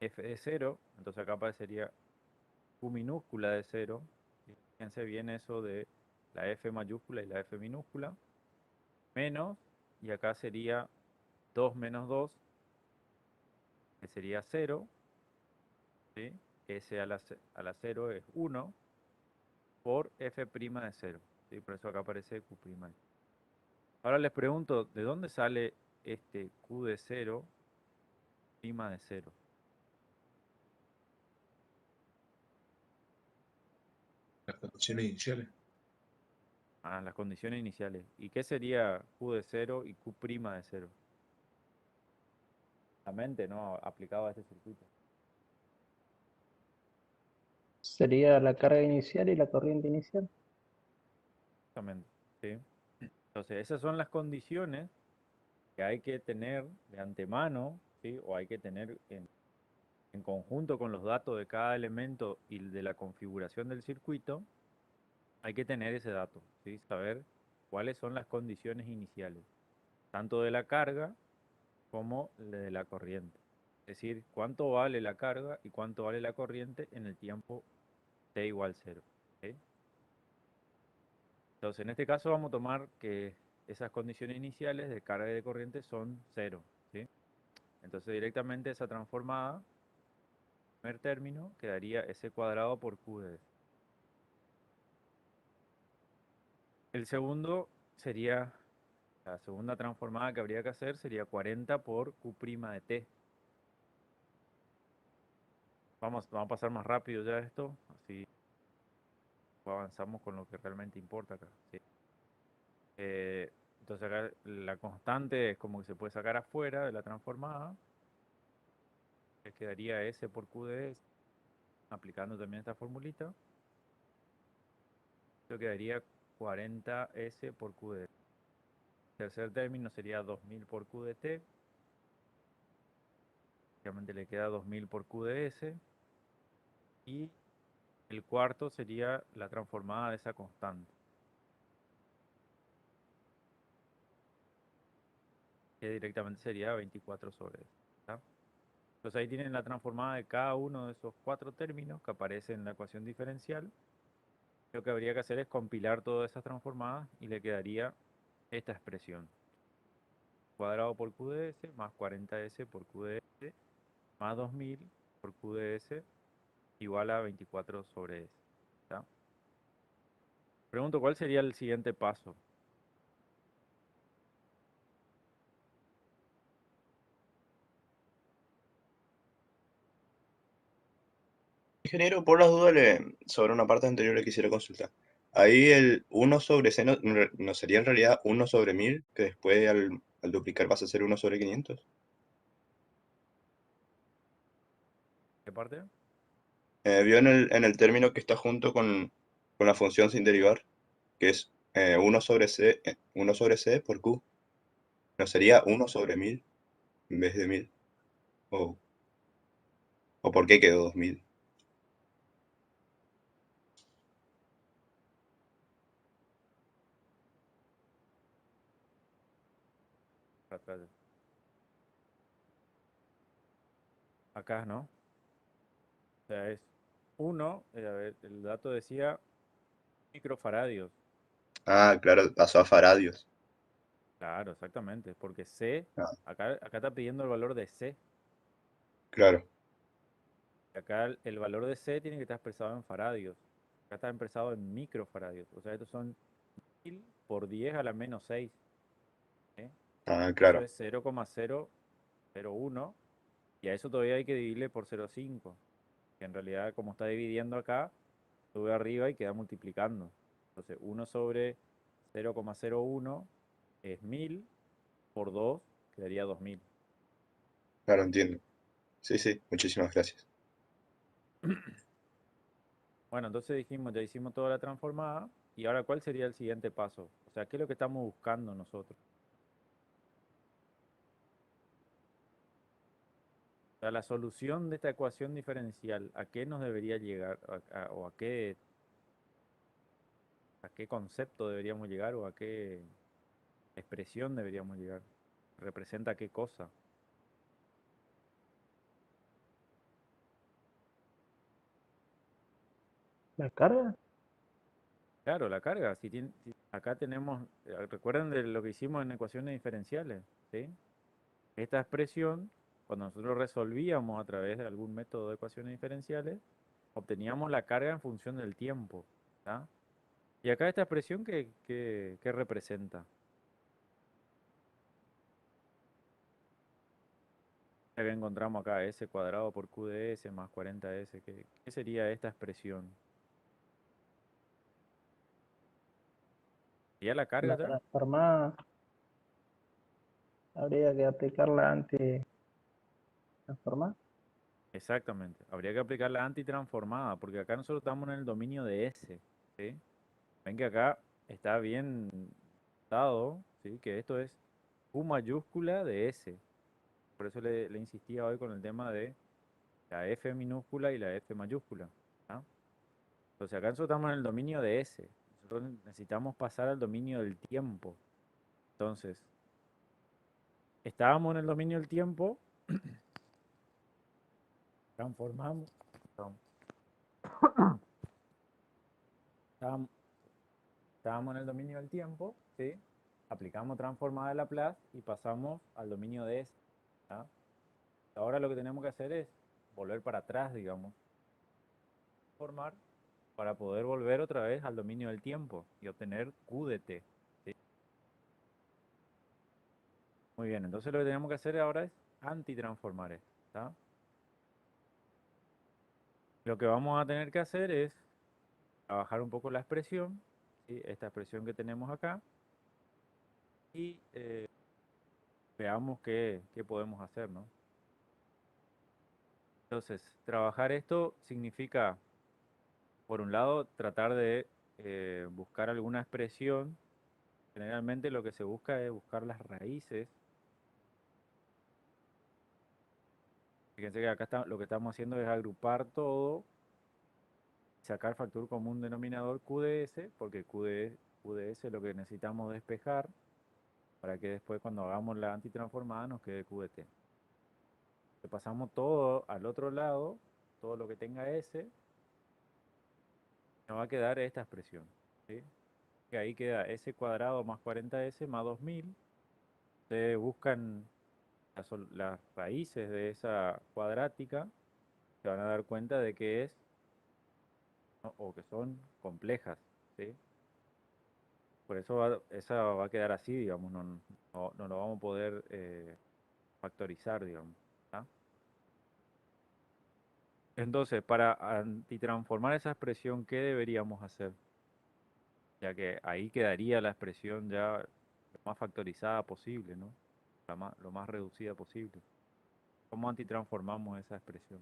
F de 0, entonces acá aparecería Q minúscula de 0. Fíjense bien eso de la F mayúscula y la F minúscula. Menos, y acá sería 2 menos 2, que sería 0. ¿Sí? S a la 0 es 1 por F' de 0. ¿Sí? Por eso acá aparece Q'. Ahora les pregunto, ¿de dónde sale este Q de 0, prima de 0? Las condiciones iniciales. Ah, las condiciones iniciales. ¿Y qué sería Q de 0 y Q' de 0? La mente, ¿no? Aplicado a este circuito. Sería la carga inicial y la corriente inicial. Exactamente, ¿sí? Entonces, esas son las condiciones que hay que tener de antemano, ¿sí? O hay que tener en conjunto con los datos de cada elemento y de la configuración del circuito, hay que tener ese dato, ¿sí? Saber cuáles son las condiciones iniciales, tanto de la carga como de la corriente. Es decir, cuánto vale la carga y cuánto vale la corriente en el tiempo t igual 0. ¿Sí? Entonces, en este caso vamos a tomar que esas condiciones iniciales de carga y de corriente son 0. ¿Sí? Entonces, directamente esa transformada, primer término, quedaría S cuadrado por Q de S. El segundo sería, la segunda transformada que habría que hacer sería 40 por Q' de T. Vamos a pasar más rápido ya esto, así avanzamos con lo que realmente importa acá. ¿Sí? Entonces acá la constante es como que se puede sacar afuera de la transformada, que quedaría S por Q de S, aplicando también esta formulita. Esto quedaría 40S por Q de S. El tercer término sería 2000 por Q de T. Obviamente le queda 2000 por Q de S. Y el cuarto sería la transformada de esa constante, que directamente sería 24 sobre S. ¿Tá? Entonces ahí tienen la transformada de cada uno de esos 4 términos que aparecen en la ecuación diferencial. Lo que habría que hacer es compilar todas esas transformadas y le quedaría esta expresión. Cuadrado por Q de S más 40S por Q de S más 2000 por Q de S igual a 24 sobre S. ¿Tá? Pregunto, ¿cuál sería el siguiente paso? Ingeniero, por las dudas, sobre una parte anterior le quisiera consultar. Ahí el 1 sobre C no sería en realidad 1 sobre 1000, que después al duplicar pasa a ser 1 sobre 500. ¿Qué parte? Vio en el término que está junto con la función sin derivar, que es 1 sobre C, 1 sobre C por Q. ¿No sería 1 sobre 1000 en vez de 1000? ¿O, o por qué quedó 2000? Atrás. Acá, ¿no? O sea, es 1, a ver, el dato decía microfaradios. Ah, claro, pasó a faradios. Claro, exactamente, porque C, Ah, acá está pidiendo el valor de C. claro, Acá el valor de C tiene que estar expresado en faradios. Acá está expresado en microfaradios. O sea, estos son 1000 por 10 a la menos 6. ¿Eh? ah, Eso claro, es 0,001. Y a eso todavía hay que dividirle por 0,5. Que en realidad, como está dividiendo acá, sube arriba y queda multiplicando. Entonces, 1 sobre 0,01 es 1000 por 2 quedaría 2000. claro, entiendo. Sí, sí, muchísimas gracias. Bueno, entonces dijimos, ya hicimos toda la transformada. Y ahora, ¿cuál sería el siguiente paso? O sea, ¿qué es lo que estamos buscando nosotros? O sea, la solución de esta ecuación diferencial, ¿a qué nos debería llegar? ¿O a qué concepto deberíamos llegar? ¿O a qué expresión deberíamos llegar? ¿Representa qué cosa? ¿La carga? Claro, la carga. Acá tenemos, recuerden de lo que hicimos en ecuaciones diferenciales, ¿sí? Esta expresión, cuando nosotros resolvíamos a través de algún método de ecuaciones diferenciales, obteníamos la carga en función del tiempo, ¿tá? Y acá esta expresión, ¿qué representa? Ya que encontramos acá s cuadrado por q de s más 40s, ¿qué sería esta expresión? ¿Sería la carga La ya? transformada habría que aplicar la anti-transformada. Exactamente. Habría que aplicar la antitransformada, porque acá nosotros estamos en el dominio de S, ¿sí? Ven que acá está bien dado, ¿sí? Que esto es Q mayúscula de S. Por eso le insistía hoy con el tema de la F minúscula y la F mayúscula, ¿ah? Entonces acá nosotros estamos en el dominio de S. Nosotros necesitamos pasar al dominio del tiempo. Entonces, estábamos en el dominio del tiempo, transformamos, perdón, estábamos, estábamos en el dominio del tiempo, ¿sí? Aplicamos transformada de Laplace y pasamos al dominio de S, ¿ah? Ahora lo que tenemos que hacer es volver para atrás, digamos, transformar para poder volver otra vez al dominio del tiempo y obtener Q de t, ¿sí? Muy bien, entonces lo que tenemos que hacer ahora es antitransformar esto, ¿tá? Lo que vamos a tener que hacer es trabajar un poco la expresión, ¿sí? Esta expresión que tenemos acá, y veamos qué podemos hacer, ¿no? Entonces, trabajar esto significa, por un lado, tratar de buscar alguna expresión. Generalmente lo que se busca es buscar las raíces. Fíjense que acá lo que estamos haciendo es agrupar todo, sacar factor común denominador QDS, porque QDS es lo que necesitamos despejar para que después cuando hagamos la antitransformada nos quede QDT. Le pasamos todo al otro lado, todo lo que tenga S, nos va a quedar esta expresión, ¿sí? Que ahí queda S cuadrado más 40S más 2000. Ustedes buscan las raíces de esa cuadrática, se van a dar cuenta de que es, ¿no? O que son complejas, ¿sí? Por eso esa va a quedar así, digamos, no lo vamos a poder factorizar, digamos, ¿tá? Entonces, para antitransformar esa expresión, ¿qué deberíamos hacer? Ya que ahí quedaría la expresión ya lo más factorizada posible, ¿no? Lo más reducida posible. ¿Cómo antitransformamos esa expresión?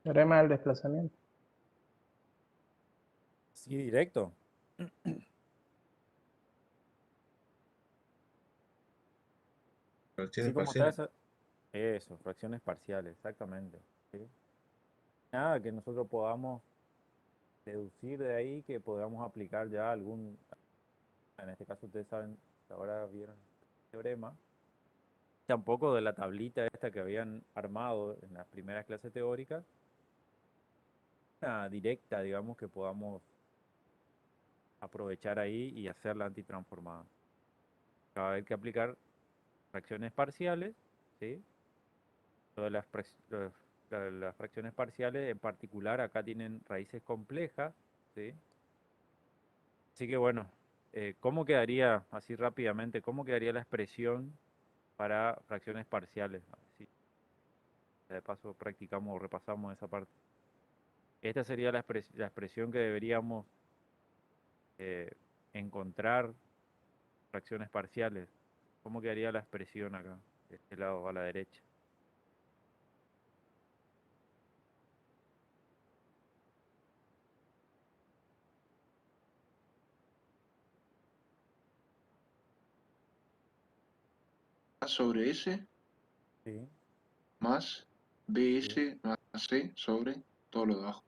Teorema del desplazamiento. Sí, directo. Fracciones Así como está parciales. eso, fracciones parciales, exactamente. ¿Sí? Nada que nosotros podamos deducir de ahí, que podamos aplicar ya algún, en este caso ustedes saben, ahora vieron el teorema, tampoco de la tablita esta que habían armado en las primeras clases teóricas, una directa, digamos, que podamos aprovechar ahí y hacer la antitransformada. Va a haber que aplicar fracciones parciales, ¿sí? Lo de las fracciones parciales en particular acá tienen raíces complejas, ¿sí? Así que bueno, ¿cómo quedaría, así rápidamente, cómo quedaría la expresión para fracciones parciales? Así, de paso practicamos o repasamos esa parte. Esta sería la expresión que deberíamos encontrar fracciones parciales. ¿Cómo quedaría la expresión acá, de este lado a la derecha? A sobre S Sí, más sí, BS más C sobre todo lo de abajo.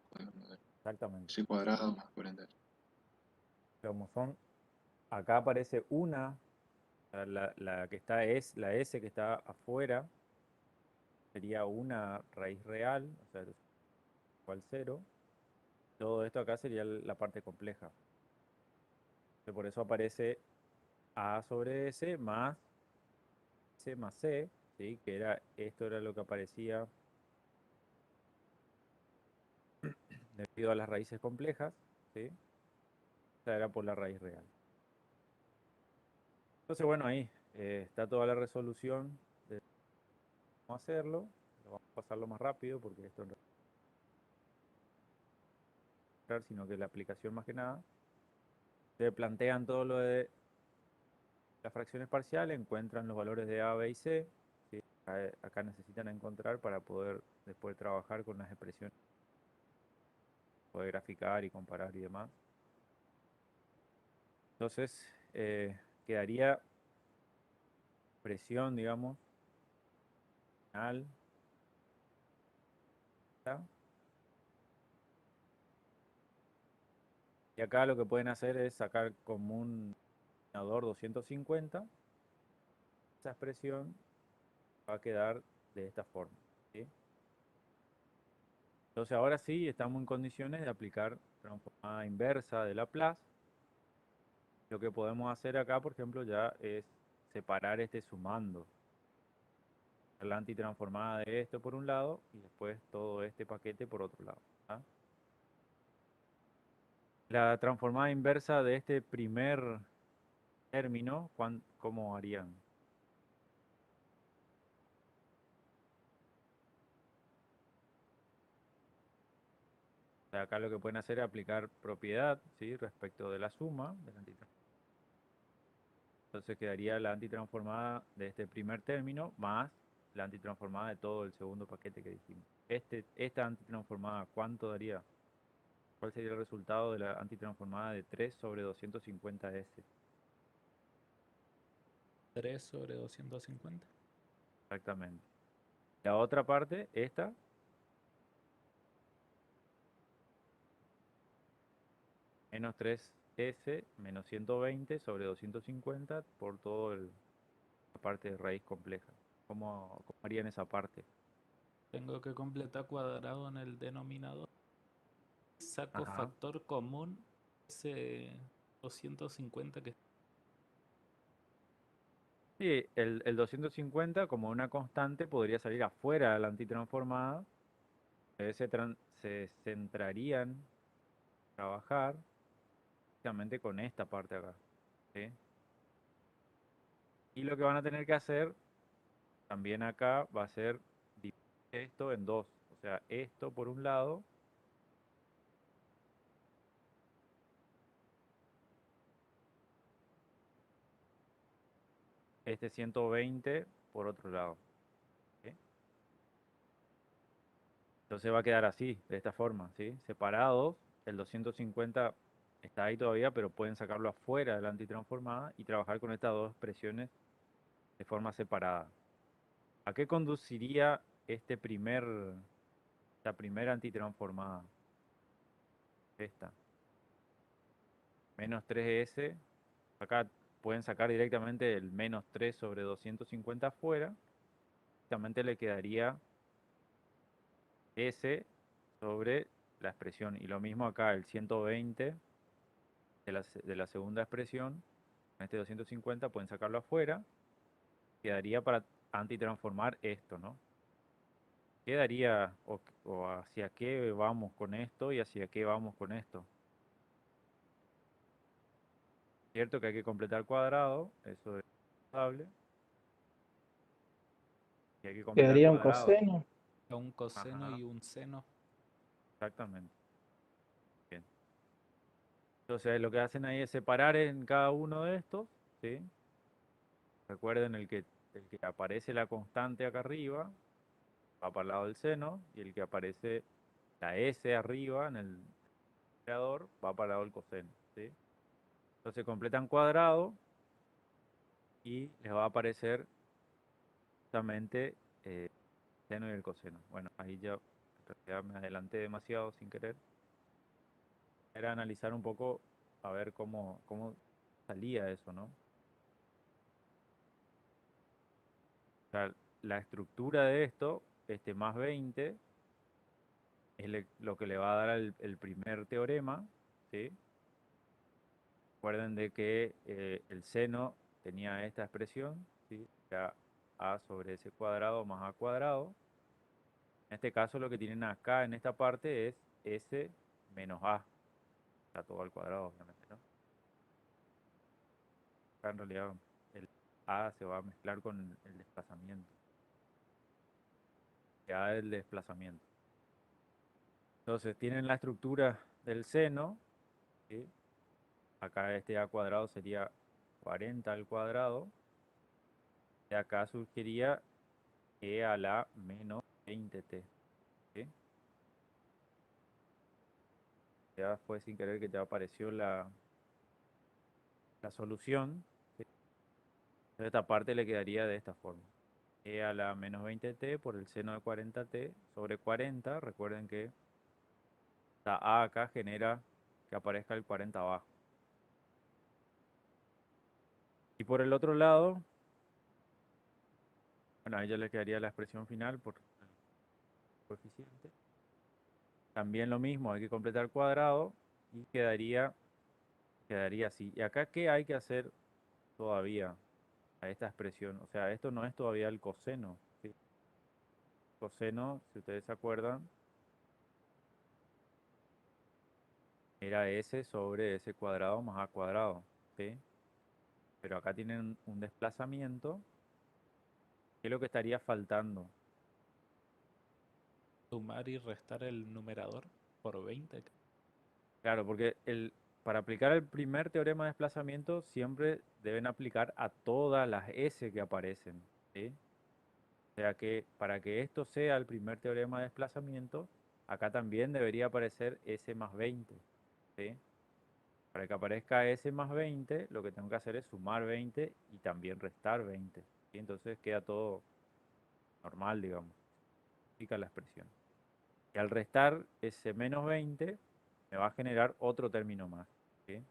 exactamente. C cuadrado más 40. Como son, acá aparece una, la que está es, la S que está afuera, sería una raíz real, o sea, igual 0. Todo esto acá sería la parte compleja. Entonces, por eso aparece A sobre S más C, ¿sí? Que era, esto era lo que aparecía debido a las raíces complejas, ¿sí? O sea, era por la raíz real. Entonces, bueno, ahí está toda la resolución de cómo hacerlo. Lo vamos a pasarlo más rápido porque esto no es, sino que la aplicación más que nada. Se plantean todo lo de las fracciones parciales, encuentran los valores de A, B y C. ¿Sí? Acá necesitan encontrar para poder después trabajar con las expresiones, poder graficar y comparar y demás. Entonces, quedaría expresión, digamos, final. ¿Está? Y acá lo que pueden hacer es sacar como un denominador 250. Esa expresión va a quedar de esta forma, ¿sí? Entonces ahora sí estamos en condiciones de aplicar transformada inversa de Laplace. Lo que podemos hacer acá, por ejemplo, ya es separar este sumando. La antitransformada de esto por un lado y después todo este paquete por otro lado. ¿Ah? La transformada inversa de este primer término, ¿cómo harían? O sea, acá lo que pueden hacer es aplicar propiedad, ¿sí? Respecto de la suma de la antitransformada. Entonces quedaría la antitransformada de este primer término más la antitransformada de todo el segundo paquete que dijimos. Esta antitransformada, ¿cuánto daría? ¿Cuál sería el resultado de la antitransformada de 3 sobre 250S? 3 sobre 250. Exactamente. La otra parte, esta, menos 3S menos 120 sobre 250 por toda la parte de raíz compleja. ¿Cómo harían esa parte? Tengo que completar cuadrado en el denominador. Saco Ajá. factor común, ese 250 que... Sí, el 250 como una constante podría salir afuera de la antitransformada. Se centrarían trabajar justamente con esta parte acá. ¿sí? Y lo que van a tener que hacer también acá va a ser dividir esto en dos. O sea, esto por un lado este 120 por otro lado. ¿Sí? Entonces va a quedar así, de esta forma, ¿sí? Separados, el 250 está ahí todavía, pero pueden sacarlo afuera de la antitransformada y trabajar con estas dos expresiones de forma separada. ¿A qué conduciría esta primera antitransformada? Esta. Menos 3S. Acá pueden sacar directamente el menos 3 sobre 250 afuera. Directamente le quedaría S sobre la expresión. Y lo mismo acá, el 120 de la segunda expresión. Este 250 pueden sacarlo afuera. Quedaría para antitransformar esto, ¿no? Quedaría, o hacia qué vamos con esto y hacia qué vamos con esto. Cierto que hay que completar cuadrado, eso es responsable. Y hay que completar Quedaría un cuadrado. coseno. Un coseno Ajá. y un seno. Exactamente. Bien. Entonces lo que hacen ahí es separar en cada uno de estos, ¿sí? Recuerden el que aparece la constante acá arriba, va para el lado del seno, y el que aparece la S arriba en el creador, va para el lado del coseno, ¿sí? Entonces completan cuadrado y les va a aparecer justamente el seno y el coseno. Bueno, ahí ya en realidad me adelanté demasiado sin querer. Era analizar un poco a ver cómo salía eso, ¿no? O sea, la estructura de esto, este más 20, es lo que le va a dar el primer teorema, ¿sí? Recuerden de que el seno tenía esta expresión, ¿sí? Era a sobre s cuadrado más a cuadrado. En este caso lo que tienen acá en esta parte es s menos a. Está todo al cuadrado, obviamente, ¿no? Acá en realidad el a se va a mezclar con el desplazamiento. A es el desplazamiento. Entonces tienen la estructura del seno, ¿sí? Acá este a cuadrado sería 40 al cuadrado. Y acá surgiría e a la menos 20t. ¿Sí? Ya fue sin querer que te apareció la solución. ¿Sí? Entonces esta parte le quedaría de esta forma. E a la menos 20t por el seno de 40t sobre 40. Recuerden que esta a acá genera que aparezca el 40 abajo. Y por el otro lado, bueno, a ella le quedaría la expresión final por el coeficiente. También lo mismo, hay que completar cuadrado y quedaría así. ¿Y acá qué hay que hacer todavía a esta expresión? O sea, esto no es todavía el coseno, ¿sí? Coseno, si ustedes se acuerdan, era s sobre s cuadrado más a cuadrado, ¿sí? Pero acá tienen un desplazamiento. ¿Qué es lo que estaría faltando? Sumar y restar el numerador por 20. Claro, porque para aplicar el primer teorema de desplazamiento siempre deben aplicar a todas las s que aparecen, ¿sí? O sea que para que esto sea el primer teorema de desplazamiento, acá también debería aparecer s más 20, ¿sí? Para que aparezca s más 20, lo que tengo que hacer es sumar 20 y también restar 20, ¿sí? Entonces queda todo normal, digamos, significa la expresión. Y al restar ese menos 20, me va a generar otro término más, ¿sí?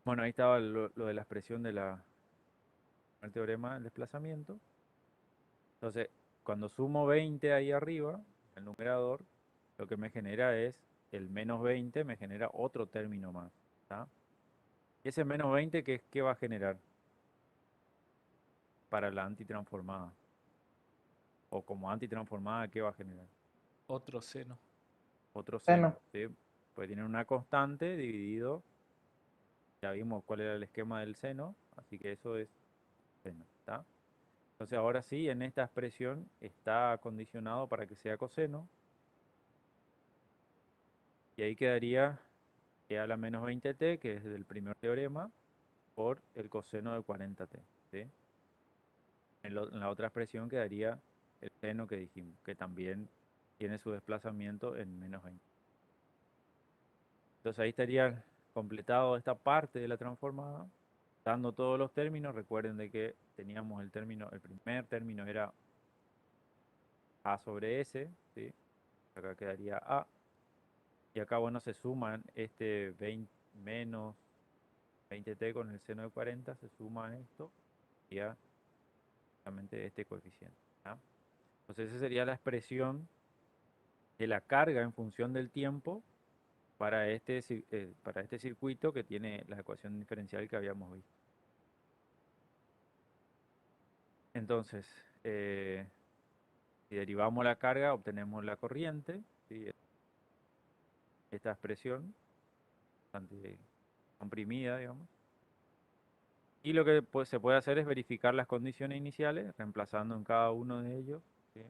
Bueno, ahí estaba lo de la expresión del teorema del desplazamiento. Entonces, cuando sumo 20 ahí arriba, el numerador, lo que me genera es el menos 20, me genera otro término más, ¿tá? Y ese menos 20, ¿qué va a generar para la antitransformada? O como antitransformada, ¿qué va a generar? Otro seno. Otro Seno. seno, ¿sí? Pues tiene una constante dividido Ya vimos cuál era el esquema del seno, así que eso es seno, ¿está? Entonces ahora sí, en esta expresión está condicionado para que sea coseno. Y ahí quedaría e a la menos 20t, que es del primer teorema, por el coseno de 40t. ¿Sí? En la otra expresión quedaría el seno que dijimos, que también tiene su desplazamiento en menos 20. Entonces ahí estaría completado esta parte de la transformada, dando todos los términos. Recuerden de que teníamos el primer término era a sobre s, ¿sí? Acá quedaría a. Y acá, bueno, se suman este 20 menos 20t con el seno de 40, se suma a esto y a justamente este coeficiente. ¿Ya? Entonces esa sería la expresión de la carga en función del tiempo para este circuito que tiene la ecuación diferencial que habíamos visto. Entonces, si derivamos la carga, obtenemos la corriente, ¿sí? Esta expresión, bastante comprimida, digamos. Y lo que se puede hacer es verificar las condiciones iniciales, reemplazando en cada uno de ellos. ¿Sí?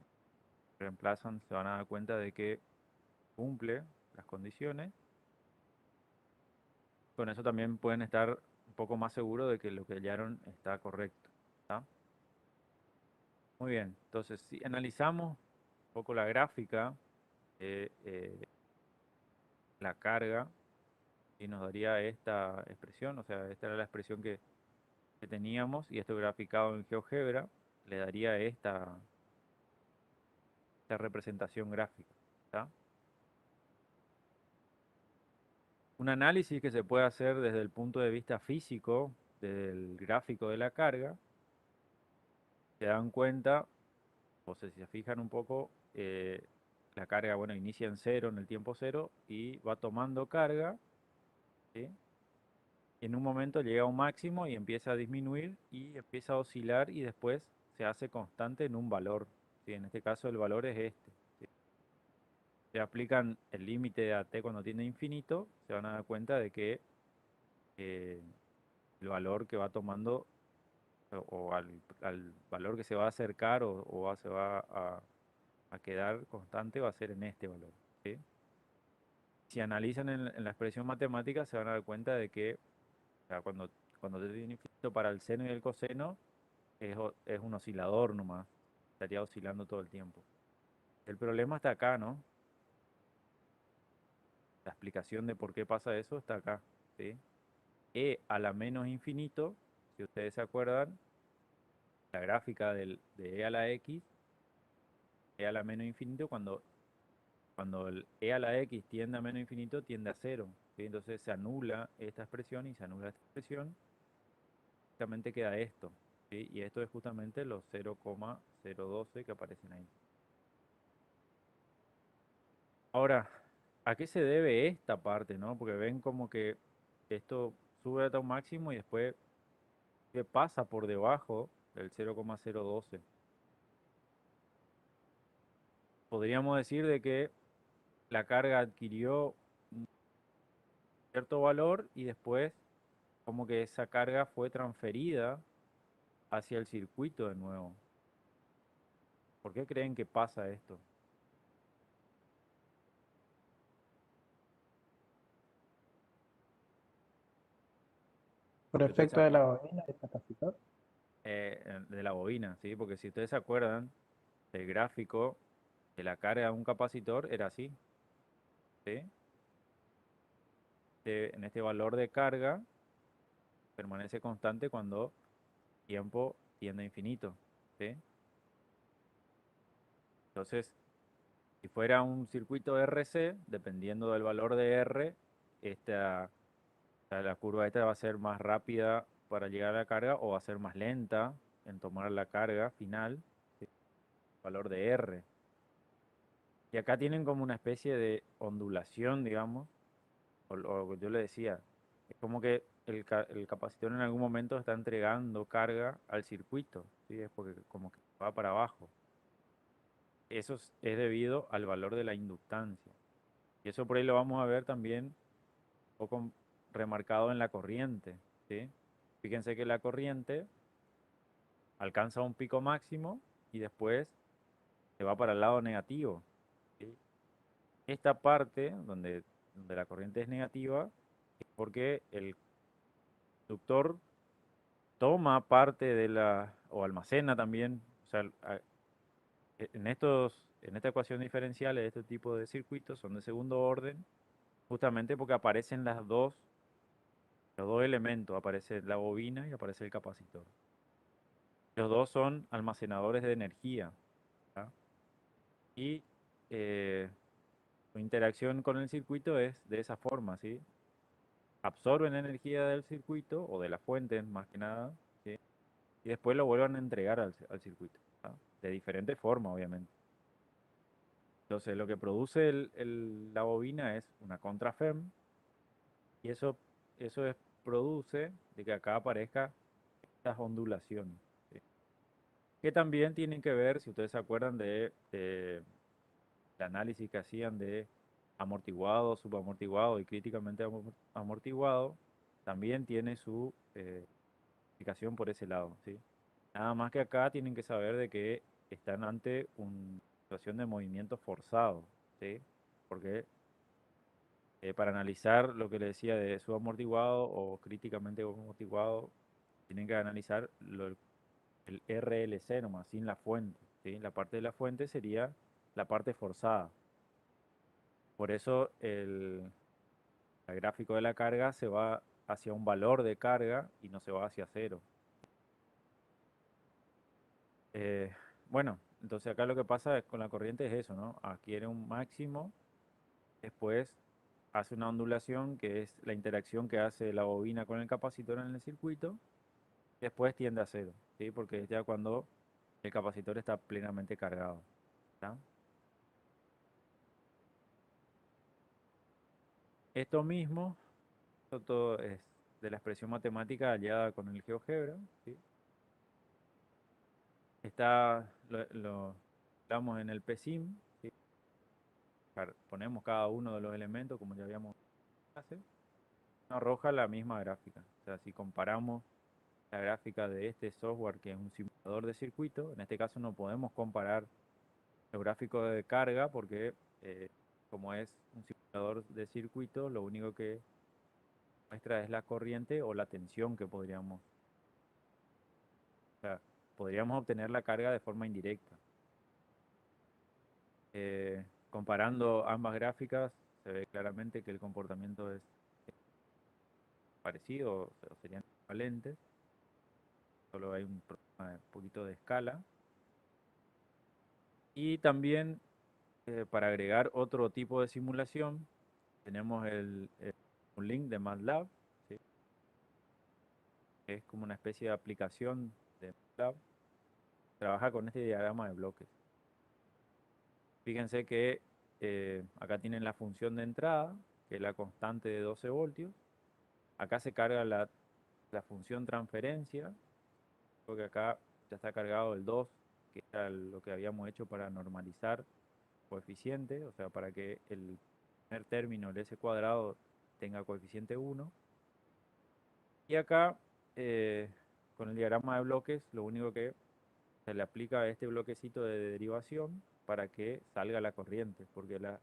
Reemplazan, se van a dar cuenta de que cumple las condiciones. Con eso también pueden estar un poco más seguros de que lo que hallaron está correcto. ¿Está? Muy bien, entonces si analizamos un poco la gráfica de la carga, y nos daría esta expresión, o sea, esta era la expresión que teníamos, y esto graficado en GeoGebra le daría esta representación gráfica. ¿Está? Un análisis que se puede hacer desde el punto de vista físico, del gráfico de la carga, se dan cuenta, o sea, si se fijan un poco, la carga, bueno, inicia en cero, en el tiempo cero, y va tomando carga, ¿sí? En un momento llega a un máximo y empieza a disminuir y empieza a oscilar y después se hace constante en un valor, ¿sí? En este caso el valor es este, ¿sí? Se aplican el límite a t cuando tiende a infinito, se van a dar cuenta de que el valor que va tomando o al valor que se va a acercar o se va a quedar constante va a ser en este valor, ¿sí? Si analizan en la expresión matemática se van a dar cuenta de que, o sea, cuando te tiene infinito para el seno y el coseno es un oscilador nomás, estaría oscilando todo el tiempo. El problema está acá, ¿no? La explicación de por qué pasa eso está acá, ¿sí? E a la menos infinito, si ustedes se acuerdan, la gráfica de e a la x, e a la menos infinito, cuando el e a la x tiende a menos infinito, tiende a cero, ¿sí? Entonces se anula esta expresión y se anula esta expresión, justamente queda esto, ¿sí? Y esto es justamente los 0,012 que aparecen ahí. Ahora, ¿a qué se debe esta parte, no? Porque ven como que esto sube hasta un máximo y después ¿qué pasa por debajo del 0,012? Podríamos decir de que la carga adquirió un cierto valor y después como que esa carga fue transferida hacia el circuito de nuevo. ¿Por qué creen que pasa esto? Por Si ustedes se efecto de la acuerdan, bobina del capacitor. de la bobina, ¿sí? Porque si ustedes se acuerdan, el gráfico de la carga de un capacitor era así, ¿sí? En este valor de carga permanece constante cuando tiempo tiende a infinito, ¿sí? Entonces, si fuera un circuito RC, dependiendo del valor de R, la curva esta va a ser más rápida para llegar a la carga o va a ser más lenta en tomar la carga final, ¿sí? Valor de R. Y acá tienen como una especie de ondulación, digamos, o yo le decía, es como que el capacitor en algún momento está entregando carga al circuito, ¿sí? Es porque como que va para abajo. Eso es debido al valor de la inductancia. Y eso por ahí lo vamos a ver también un poco remarcado en la corriente, ¿sí? Fíjense que la corriente alcanza un pico máximo y después se va para el lado negativo, ¿sí? Esta parte donde la corriente es negativa es porque el conductor toma parte de o almacena también, o sea, en esta ecuación diferencial, este tipo de circuitos son de segundo orden, justamente porque aparecen los dos elementos, aparece la bobina y aparece el capacitor. Los dos son almacenadores de energía, ¿tá? Y su interacción con el circuito es de esa forma, ¿sí? Absorben energía del circuito o de la fuente, más que nada, ¿sí? Y después lo vuelvan a entregar al circuito, ¿tá? De diferente forma, obviamente. Entonces, lo que produce la bobina es una contrafem y eso produce de que acá aparezca estas ondulaciones, ¿sí? Que también tienen que ver, si ustedes se acuerdan de el análisis que hacían de amortiguado, subamortiguado y críticamente amortiguado, también tiene su explicación por ese lado, ¿sí? Nada más que acá tienen que saber de que están ante una situación de movimiento forzado, ¿sí? Porque para analizar lo que le decía de subamortiguado o críticamente amortiguado, tienen que analizar el RLC nomás, sin la fuente, ¿sí? La parte de la fuente sería la parte forzada. Por eso el gráfico de la carga se va hacia un valor de carga y no se va hacia cero. Bueno, entonces acá lo que pasa con la corriente es eso, ¿no? Adquiere un máximo, después hace una ondulación que es la interacción que hace la bobina con el capacitor en el circuito, después tiende a cero, ¿sí? Porque es ya cuando el capacitor está plenamente cargado, ¿tá? Esto mismo, esto todo es de la expresión matemática hallada con el GeoGebra, ¿sí? Lo damos en el PSIM, ¿sí? Ponemos cada uno de los elementos como ya habíamos hace, nos arroja la misma gráfica. O sea, si comparamos la gráfica de este software que es un simulador de circuito, en este caso no podemos comparar los gráficos de carga porque como es un simulador de circuito, lo único que muestra es la corriente o la tensión que podríamos, o sea, podríamos obtener la carga de forma indirecta. Comparando ambas gráficas, se ve claramente que el comportamiento es parecido, o serían equivalentes, solo hay un poquito de escala. Y también, para agregar otro tipo de simulación, tenemos un link de MATLAB, ¿sí? Que es como una especie de aplicación de MATLAB, trabaja con este diagrama de bloques. Fíjense que acá tienen la función de entrada, que es la constante de 12 voltios. Acá se carga la función transferencia, porque acá ya está cargado el 2, que era lo que habíamos hecho para normalizar coeficiente, o sea, para que el primer término, el s cuadrado, tenga coeficiente 1. Y acá, con el diagrama de bloques, lo único que se le aplica a este bloquecito de derivación para que salga la corriente, porque la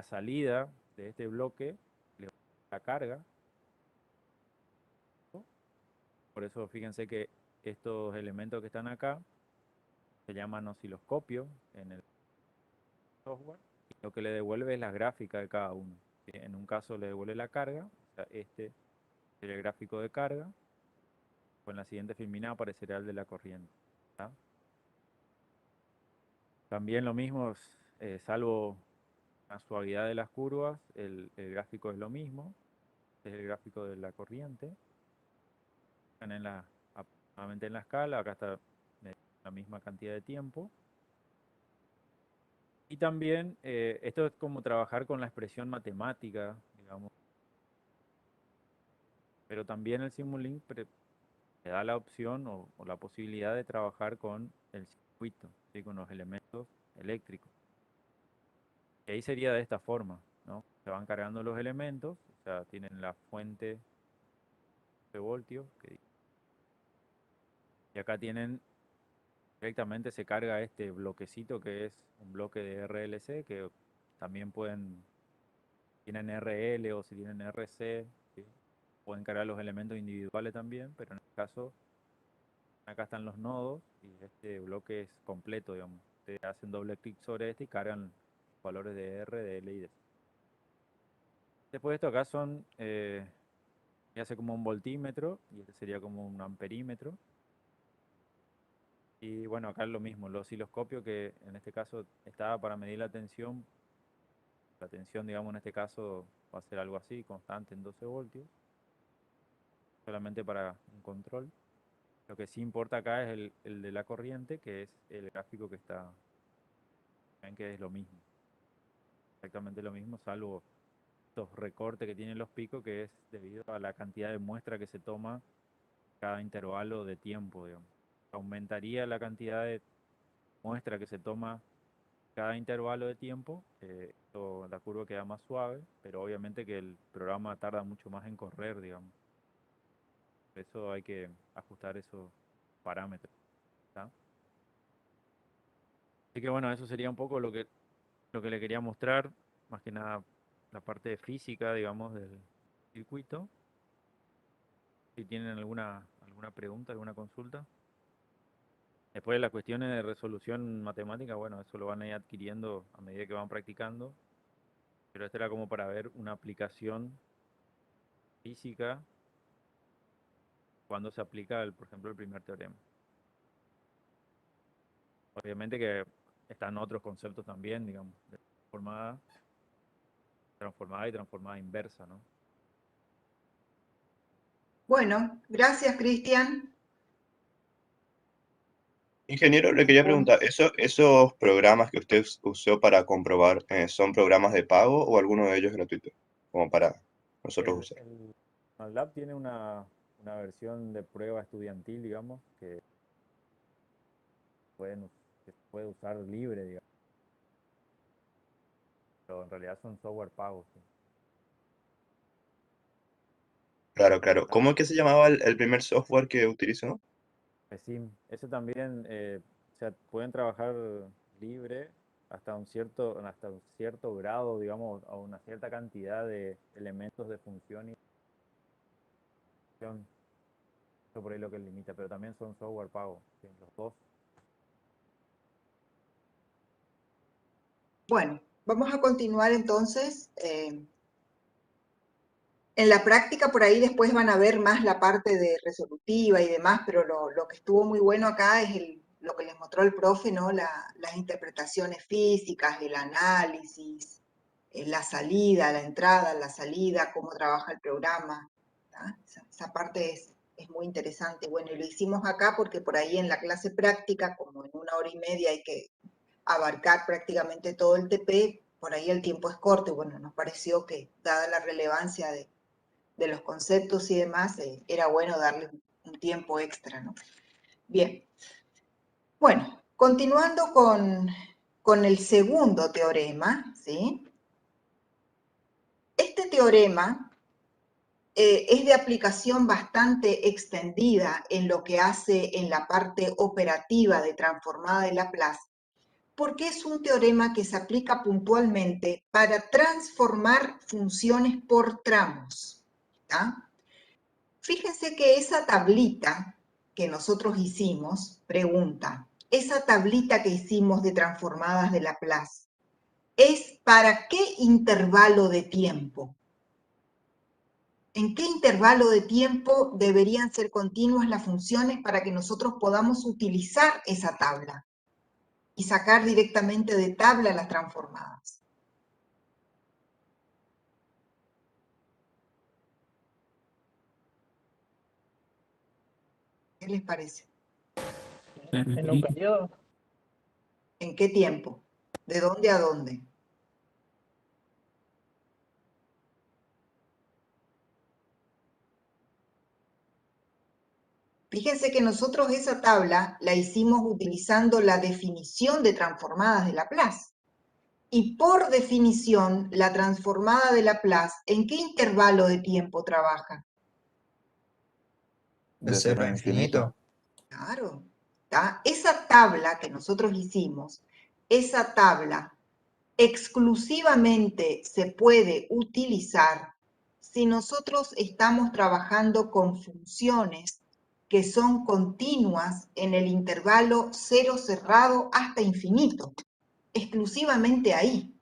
salida de este bloque le va a la carga. Por eso fíjense que estos elementos que están acá se llaman osciloscopio en el software, y lo que le devuelve es la gráfica de cada uno, ¿sí? En un caso le devuelve la carga, o sea, este es el gráfico de carga, o en la siguiente filmina aparecerá el de la corriente, ¿tá? También lo mismo, salvo la suavidad de las curvas, el gráfico es lo mismo, es el gráfico de la corriente. Aproximadamente en la escala, acá está la misma cantidad de tiempo. Y también, esto es como trabajar con la expresión matemática, digamos. Pero también el Simulink te da la opción o la posibilidad de trabajar con el circuito, ¿sí? Con los elementos eléctricos. Y ahí sería de esta forma, ¿no? Se van cargando los elementos, O sea, tienen la fuente de voltios y acá tienen directamente se carga este bloquecito que es un bloque de RLC que también tienen RL o si tienen RC, ¿sí? Pueden cargar los elementos individuales también, pero en este caso acá están los nodos y este bloque es completo, digamos. Ustedes hacen doble clic sobre este y cargan los valores de R, de L y de C. Después de esto acá son, hace como un voltímetro y este sería como un amperímetro. Y bueno, acá es lo mismo, el osciloscopio que en este caso estaba para medir la tensión, digamos en este caso va a ser algo así, constante en 12 voltios, solamente para un control. Lo que sí importa acá es el de la corriente, que es el gráfico que está, ven que es lo mismo, exactamente lo mismo, salvo estos recortes que tienen los picos, que es debido a la cantidad de muestra que se toma cada intervalo de tiempo, digamos. Aumentaría la cantidad de muestra que se toma cada intervalo de tiempo, la curva queda más suave, pero obviamente que el programa tarda mucho más en correr, digamos. Por eso hay que ajustar esos parámetros, ¿tá? Así que bueno, eso sería un poco lo que le quería mostrar, más que nada la parte de física, digamos, del circuito. Si tienen alguna pregunta, alguna consulta. Después las cuestiones de resolución matemática, bueno, eso lo van a ir adquiriendo a medida que van practicando. Pero esto era como para ver una aplicación física cuando se aplica, por ejemplo, el primer teorema. Obviamente que están otros conceptos también, digamos, de transformada y transformada inversa, ¿no? Bueno, gracias, Cristian. Ingeniero, le quería preguntar, ¿esos programas que usted usó para comprobar son programas de pago o alguno de ellos gratuito? Como para nosotros usar. El MATLAB tiene una versión de prueba estudiantil, digamos, que se puede usar libre, digamos. Pero en realidad son software pagos, ¿sí? Claro, claro. ¿Cómo es que se llamaba el primer software que utilizó? Sí, ese también, o sea, pueden trabajar libre hasta un cierto grado, digamos, a una cierta cantidad de elementos de función y función. Eso por ahí lo que limita, pero también son software pago, ¿sí? Los dos. Bueno, vamos a continuar entonces. En la práctica por ahí después van a ver más la parte de resolutiva y demás, pero lo que estuvo muy bueno acá es lo que les mostró el profe, ¿no? Las interpretaciones físicas, el análisis, la salida, la entrada, la salida, cómo trabaja el programa. Esa parte es muy interesante. Bueno, y lo hicimos acá porque por ahí en la clase práctica, como en 1 hora y media hay que abarcar prácticamente todo el TP, por ahí el tiempo es corto y bueno, nos pareció que dada la relevancia de los conceptos y demás, era bueno darle un tiempo extra, ¿no? Bien. Bueno, continuando con el segundo teorema, ¿sí? Este teorema es de aplicación bastante extendida en lo que hace en la parte operativa de transformada de Laplace, porque es un teorema que se aplica puntualmente para transformar funciones por tramos, ¿tá? Fíjense que esa tablita que nosotros hicimos, pregunta, esa tablita que hicimos de transformadas de Laplace, ¿es para qué intervalo de tiempo? ¿En qué intervalo de tiempo deberían ser continuas las funciones para que nosotros podamos utilizar esa tabla y sacar directamente de tabla las transformadas? ¿Qué les parece? En un periodo. ¿En qué tiempo? ¿De dónde a dónde? Fíjense que nosotros esa tabla la hicimos utilizando la definición de transformadas de Laplace. Y por definición, la transformada de Laplace, ¿en qué intervalo de tiempo trabaja? De 0 a infinito. Claro. ¿Tá? Esa tabla que nosotros hicimos, esa tabla exclusivamente se puede utilizar si nosotros estamos trabajando con funciones que son continuas en el intervalo 0 cerrado hasta infinito. Exclusivamente ahí.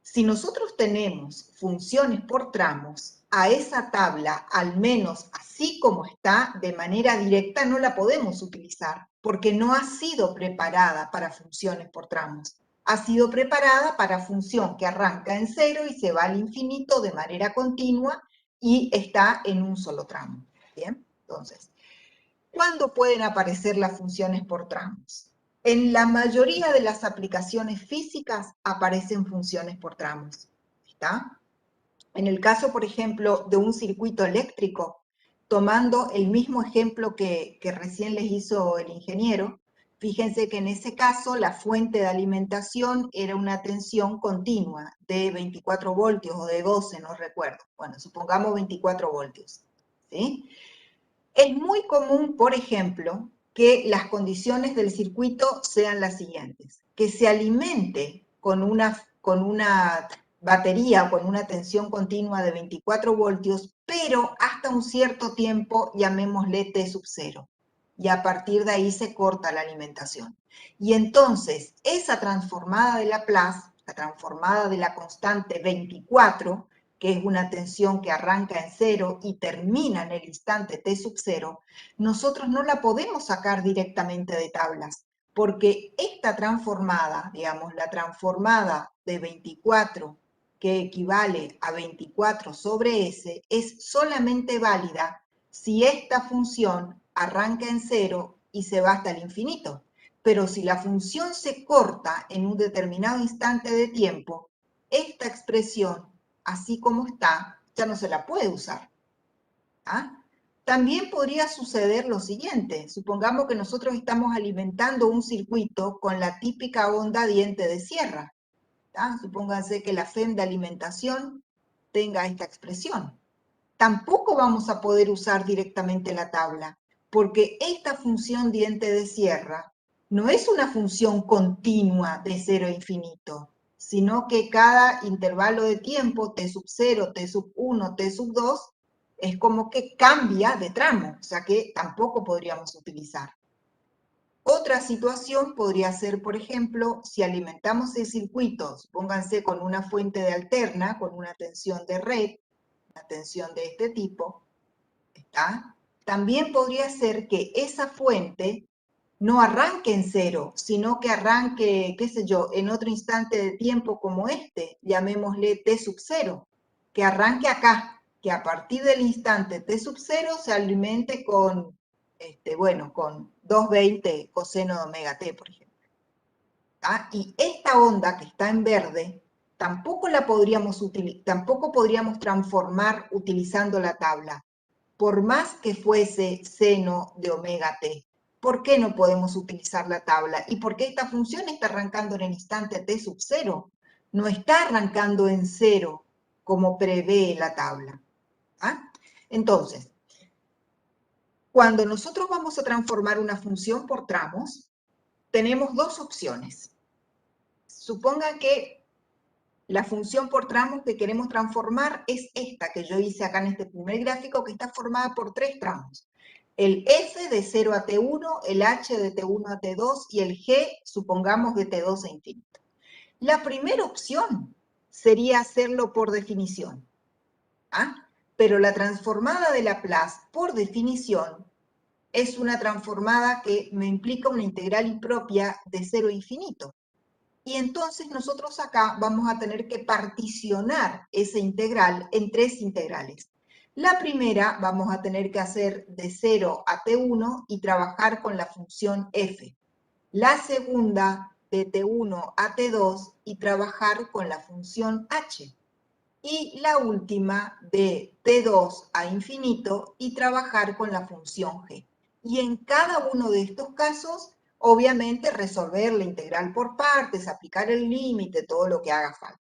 Si nosotros tenemos funciones por tramos, a esa tabla, al menos así como está, de manera directa, no la podemos utilizar, porque no ha sido preparada para funciones por tramos. Ha sido preparada para función que arranca en 0 y se va al infinito de manera continua y está en un solo tramo. ¿Bien? Entonces, ¿cuándo pueden aparecer las funciones por tramos? En la mayoría de las aplicaciones físicas aparecen funciones por tramos. ¿Está? En el caso, por ejemplo, de un circuito eléctrico, tomando el mismo ejemplo que recién les hizo el ingeniero, fíjense que en ese caso la fuente de alimentación era una tensión continua de 24 voltios o de 12, no recuerdo. Bueno, supongamos 24 voltios. ¿Sí? Es muy común, por ejemplo, que las condiciones del circuito sean las siguientes. Que se alimente con una batería o con una tensión continua de 24 voltios, pero hasta un cierto tiempo, llamémosle T sub 0. Y a partir de ahí se corta la alimentación. Y entonces, esa transformada de Laplace, la transformada de la constante 24, que es una tensión que arranca en 0 y termina en el instante T sub 0, nosotros no la podemos sacar directamente de tablas, porque esta transformada, digamos, la transformada de 24, que equivale a 24 sobre S, es solamente válida si esta función arranca en 0 y se va hasta el infinito. Pero si la función se corta en un determinado instante de tiempo, esta expresión, así como está, ya no se la puede usar. ¿Ah? También podría suceder lo siguiente. Supongamos que nosotros estamos alimentando un circuito con la típica onda diente de sierra. ¿Ah? Supónganse que la FEM de alimentación tenga esta expresión. Tampoco vamos a poder usar directamente la tabla, porque esta función diente de sierra no es una función continua de 0 a infinito, sino que cada intervalo de tiempo, t sub 0, t sub 1, t sub 2, es como que cambia de tramo, o sea que tampoco podríamos utilizar. Otra situación podría ser, por ejemplo, si alimentamos el circuito, pónganse con una fuente de alterna, con una tensión de red, una tensión de este tipo, ¿está? También podría ser que esa fuente no arranque en 0, sino que arranque, qué sé yo, en otro instante de tiempo como este, llamémosle T sub 0, que arranque acá, que a partir del instante T sub 0 se alimente con, con 220 coseno de omega T, por ejemplo. ¿Ah? Y esta onda que está en verde, tampoco podríamos transformar utilizando la tabla, por más que fuese seno de omega t. ¿Por qué no podemos utilizar la tabla? ¿Y por qué esta función está arrancando en el instante t sub 0? No está arrancando en 0 como prevé la tabla. ¿Ah? Entonces, cuando nosotros vamos a transformar una función por tramos, tenemos dos opciones. Supongan que la función por tramos que queremos transformar es esta que yo hice acá en este primer gráfico, que está formada por tres tramos. El f de 0 a t1, el h de t1 a t2 y el g, supongamos, de t2 a infinito. La primera opción sería hacerlo por definición. ¿Ah? Pero la transformada de Laplace, por definición, es una transformada que me implica una integral impropia de 0 a infinito. Y entonces nosotros acá vamos a tener que particionar esa integral en tres integrales. La primera vamos a tener que hacer de 0 a t1 y trabajar con la función f. La segunda de t1 a t2 y trabajar con la función h. Y la última de t2 a infinito y trabajar con la función g. Y en cada uno de estos casos, obviamente resolver la integral por partes, aplicar el límite, todo lo que haga falta.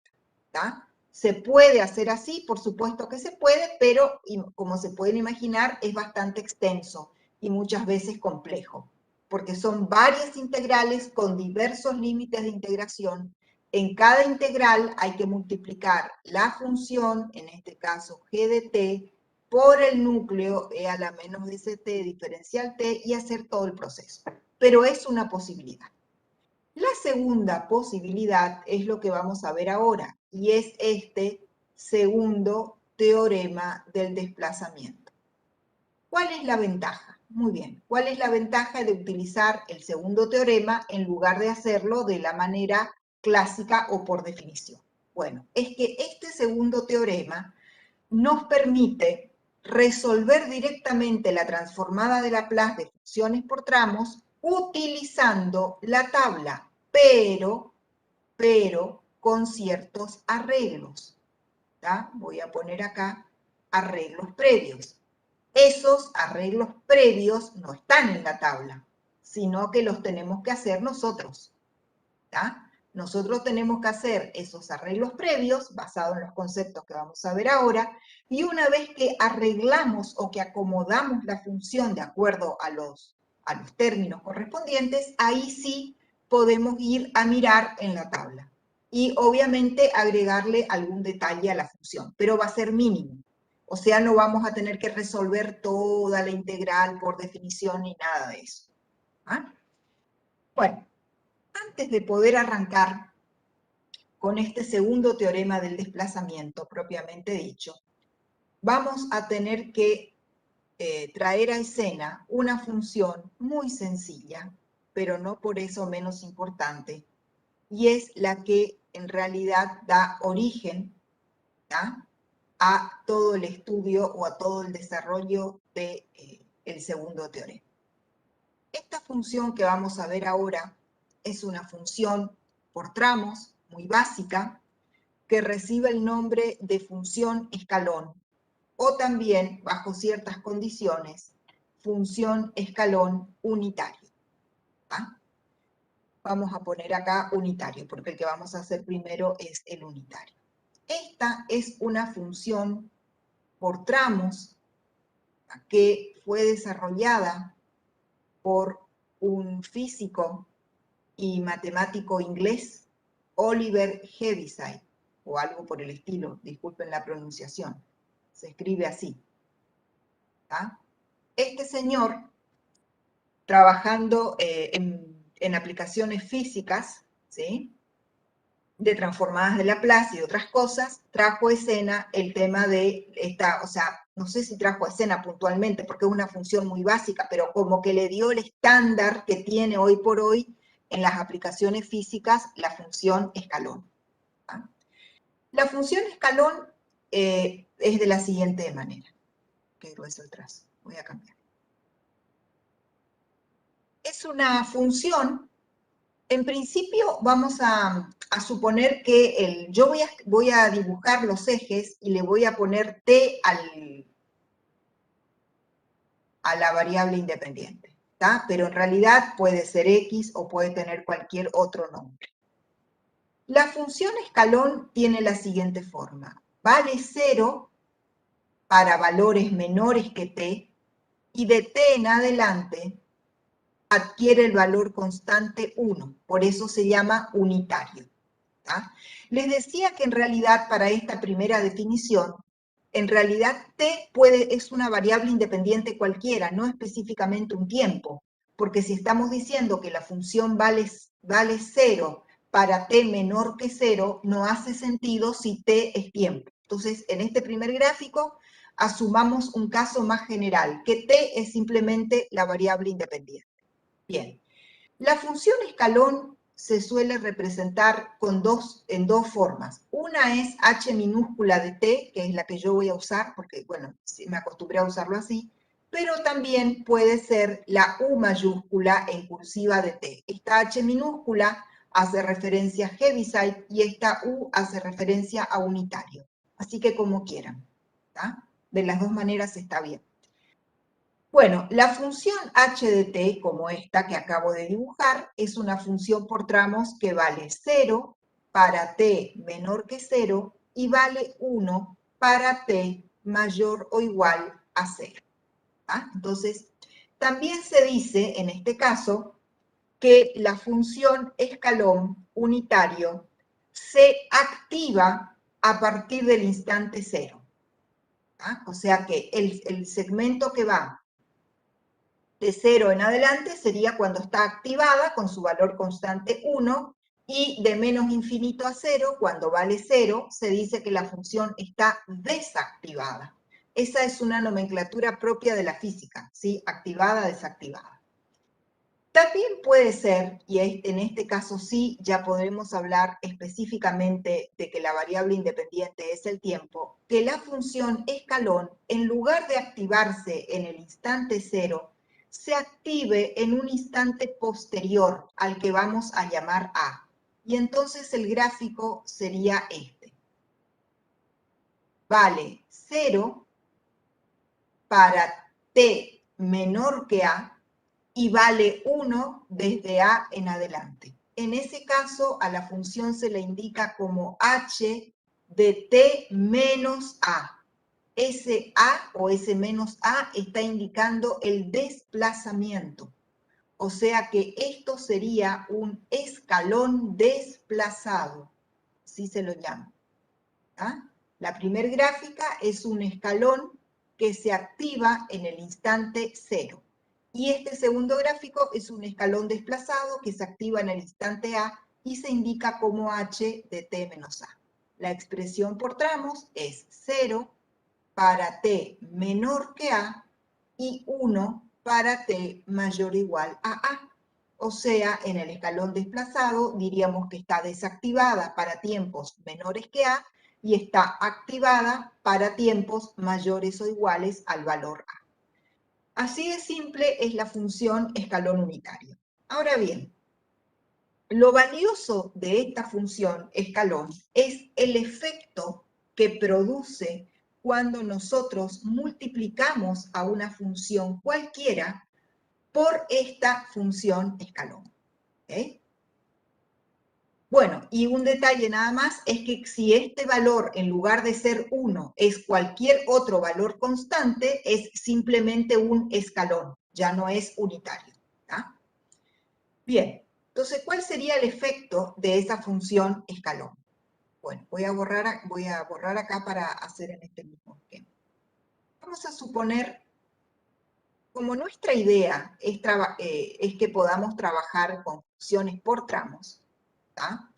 ¿Tá? ¿Se puede hacer así? Por supuesto que se puede, pero como se pueden imaginar, es bastante extenso y muchas veces complejo, porque son varias integrales con diversos límites de integración. En cada integral hay que multiplicar la función, en este caso g de t, por el núcleo e a la menos dt diferencial t y hacer todo el proceso. Pero es una posibilidad. La segunda posibilidad es lo que vamos a ver ahora, y es este segundo teorema del desplazamiento. ¿Cuál es la ventaja? Muy bien, ¿cuál es la ventaja de utilizar el segundo teorema en lugar de hacerlo de la manera clásica o por definición? Bueno, es que este segundo teorema nos permite resolver directamente la transformada de Laplace de funciones por tramos utilizando la tabla, pero con ciertos arreglos. ¿Tá? Voy a poner acá arreglos previos. Esos arreglos previos no están en la tabla, sino que los tenemos que hacer nosotros. ¿Tá? Nosotros tenemos que hacer esos arreglos previos, basados en los conceptos que vamos a ver ahora, y una vez que arreglamos o que acomodamos la función de acuerdo a los términos correspondientes, ahí sí podemos ir a mirar en la tabla. Y obviamente agregarle algún detalle a la función, pero va a ser mínimo. O sea, no vamos a tener que resolver toda la integral por definición ni nada de eso. ¿Ah? Bueno. Antes de poder arrancar con este segundo teorema del desplazamiento propiamente dicho, vamos a tener que traer a escena una función muy sencilla, pero no por eso menos importante, y es la que en realidad da origen, ¿tá?, a todo el estudio o a todo el desarrollo del segundo teorema. Esta función que vamos a ver ahora es una función por tramos, muy básica, que recibe el nombre de función escalón, o también, bajo ciertas condiciones, función escalón unitario. ¿Ah? Vamos a poner acá unitario, porque el que vamos a hacer primero es el unitario. Esta es una función por tramos que fue desarrollada por un físico y matemático inglés, Oliver Heaviside, o algo por el estilo, disculpen la pronunciación, se escribe así. ¿Tá? Este señor, trabajando en aplicaciones físicas, ¿sí?, de transformadas de Laplace y otras cosas, trajo a escena el tema de esta, o sea, no sé si trajo a escena puntualmente, porque es una función muy básica, pero como que le dio el estándar que tiene hoy por hoy en las aplicaciones físicas la función escalón. ¿Ah? La función escalón es de la siguiente manera. Qué grueso el trazo, voy a cambiar. Es una función, en principio vamos a suponer que yo voy a dibujar los ejes y le voy a poner t a la variable independiente, ¿tá? Pero en realidad puede ser x o puede tener cualquier otro nombre. La función escalón tiene la siguiente forma. Vale 0 para valores menores que t, y de t en adelante adquiere el valor constante 1, por eso se llama unitario. ¿Tá? Les decía que en realidad para esta primera definición, en realidad t es una variable independiente cualquiera, no específicamente un tiempo, porque si estamos diciendo que la función vale 0 para t menor que 0, no hace sentido si t es tiempo. Entonces, en este primer gráfico, asumamos un caso más general, que t es simplemente la variable independiente. Bien, la función escalón se suele representar en dos formas. Una es h minúscula de t, que es la que yo voy a usar, porque, bueno, me acostumbré a usarlo así, pero también puede ser la u mayúscula en cursiva de t. Esta h minúscula hace referencia a Heaviside y esta u hace referencia a unitario. Así que como quieran, ¿tá? De las dos maneras está bien. Bueno, la función h de t, como esta que acabo de dibujar, es una función por tramos que vale 0 para t menor que 0 y vale 1 para t mayor o igual a 0. ¿Ah? Entonces, también se dice, en este caso, que la función escalón unitario se activa a partir del instante 0. ¿Ah? O sea que el segmento que va de 0 en adelante sería cuando está activada con su valor constante 1, y de menos infinito a 0, cuando vale 0, se dice que la función está desactivada. Esa es una nomenclatura propia de la física, ¿sí? Activada, desactivada. También puede ser, y en este caso sí, ya podremos hablar específicamente de que la variable independiente es el tiempo, que la función escalón, en lugar de activarse en el instante 0, se active en un instante posterior al que vamos a llamar A. Y entonces el gráfico sería este. Vale 0 para t menor que A y vale 1 desde A en adelante. En ese caso, a la función se le indica como h de t menos A. Ese A o ese menos A está indicando el desplazamiento. O sea que esto sería un escalón desplazado, así se lo llama. ¿Ah? La primer gráfica es un escalón que se activa en el instante 0. Y este segundo gráfico es un escalón desplazado que se activa en el instante A y se indica como h de t menos A. La expresión por tramos es 0 para t menor que A y 1 para t mayor o igual a A. O sea, en el escalón desplazado diríamos que está desactivada para tiempos menores que A y está activada para tiempos mayores o iguales al valor A. Así de simple es la función escalón unitario. Ahora bien, lo valioso de esta función escalón es el efecto que produce cuando nosotros multiplicamos a una función cualquiera por esta función escalón. ¿Okay? Bueno, y un detalle nada más es que si este valor, en lugar de ser 1, es cualquier otro valor constante, es simplemente un escalón, ya no es unitario. ¿Tá? Bien, entonces, ¿cuál sería el efecto de esa función escalón? Bueno, voy a borrar acá para hacer en este mismo esquema. Vamos a suponer, como nuestra idea es que podamos trabajar con funciones por tramos, ¿tá?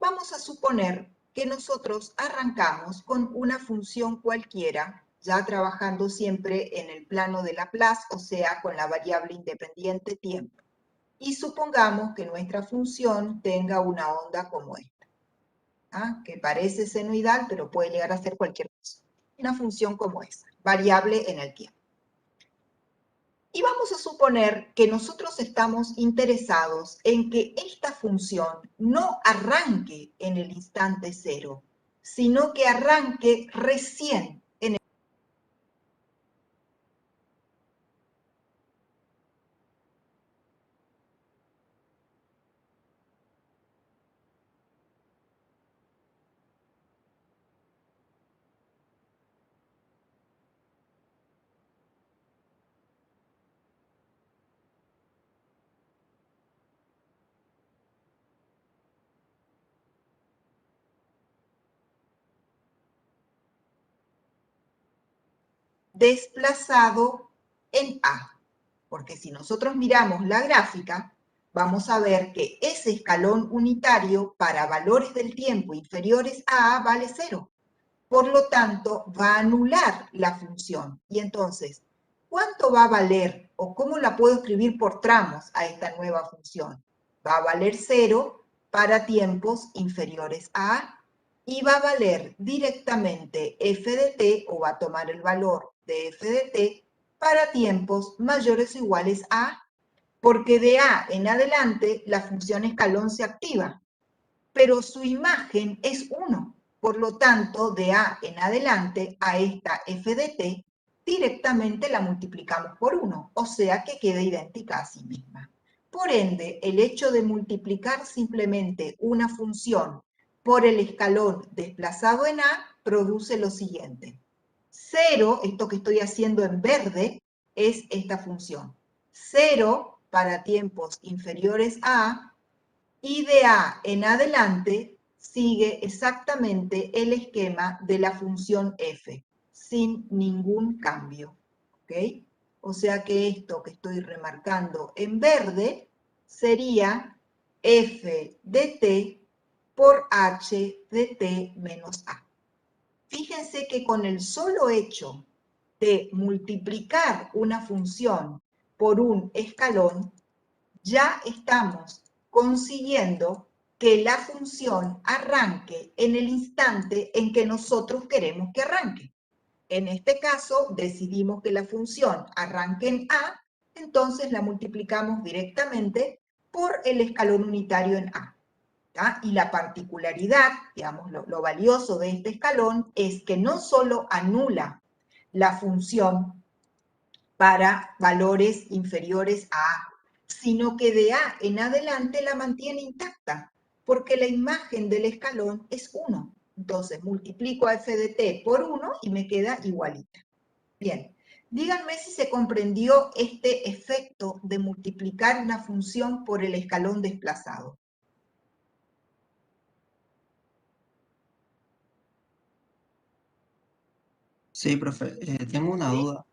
Vamos a suponer que nosotros arrancamos con una función cualquiera, ya trabajando siempre en el plano de Laplace, o sea, con la variable independiente tiempo. Y supongamos que nuestra función tenga una onda como esta, ¿ah? Que parece senoidal, pero puede llegar a ser cualquier cosa. Una función como esa, variable en el tiempo. Y vamos a suponer que nosotros estamos interesados en que esta función no arranque en el instante 0, sino que arranque recién en el desplazado en A. Porque si nosotros miramos la gráfica, vamos a ver que ese escalón unitario para valores del tiempo inferiores a A vale 0. Por lo tanto, va a anular la función. Y entonces, ¿cuánto va a valer o cómo la puedo escribir por tramos a esta nueva función? Va a valer 0 para tiempos inferiores a A y va a valer directamente f de t, o va a tomar el valor de f de t, para tiempos mayores o iguales a A, porque de A en adelante la función escalón se activa, pero su imagen es 1. Por lo tanto, de A en adelante a esta f de t directamente la multiplicamos por 1, o sea que queda idéntica a sí misma. Por ende, el hecho de multiplicar simplemente una función por el escalón desplazado en A produce lo siguiente. 0, esto que estoy haciendo en verde, es esta función. 0 para tiempos inferiores a A, y de A en adelante sigue exactamente el esquema de la función f, sin ningún cambio. ¿Ok? O sea que esto que estoy remarcando en verde sería f de t por h de t menos a. Fíjense que con el solo hecho de multiplicar una función por un escalón, ya estamos consiguiendo que la función arranque en el instante en que nosotros queremos que arranque. En este caso, decidimos que la función arranque en A, entonces la multiplicamos directamente por el escalón unitario en A. ¿tá? Y la particularidad, digamos, lo valioso de este escalón es que no solo anula la función para valores inferiores a A, sino que de A en adelante la mantiene intacta, porque la imagen del escalón es 1. Entonces multiplico a f de t por 1 y me queda igualita. Bien, díganme si se comprendió este efecto de multiplicar una función por el escalón desplazado. Sí, profe, tengo una duda.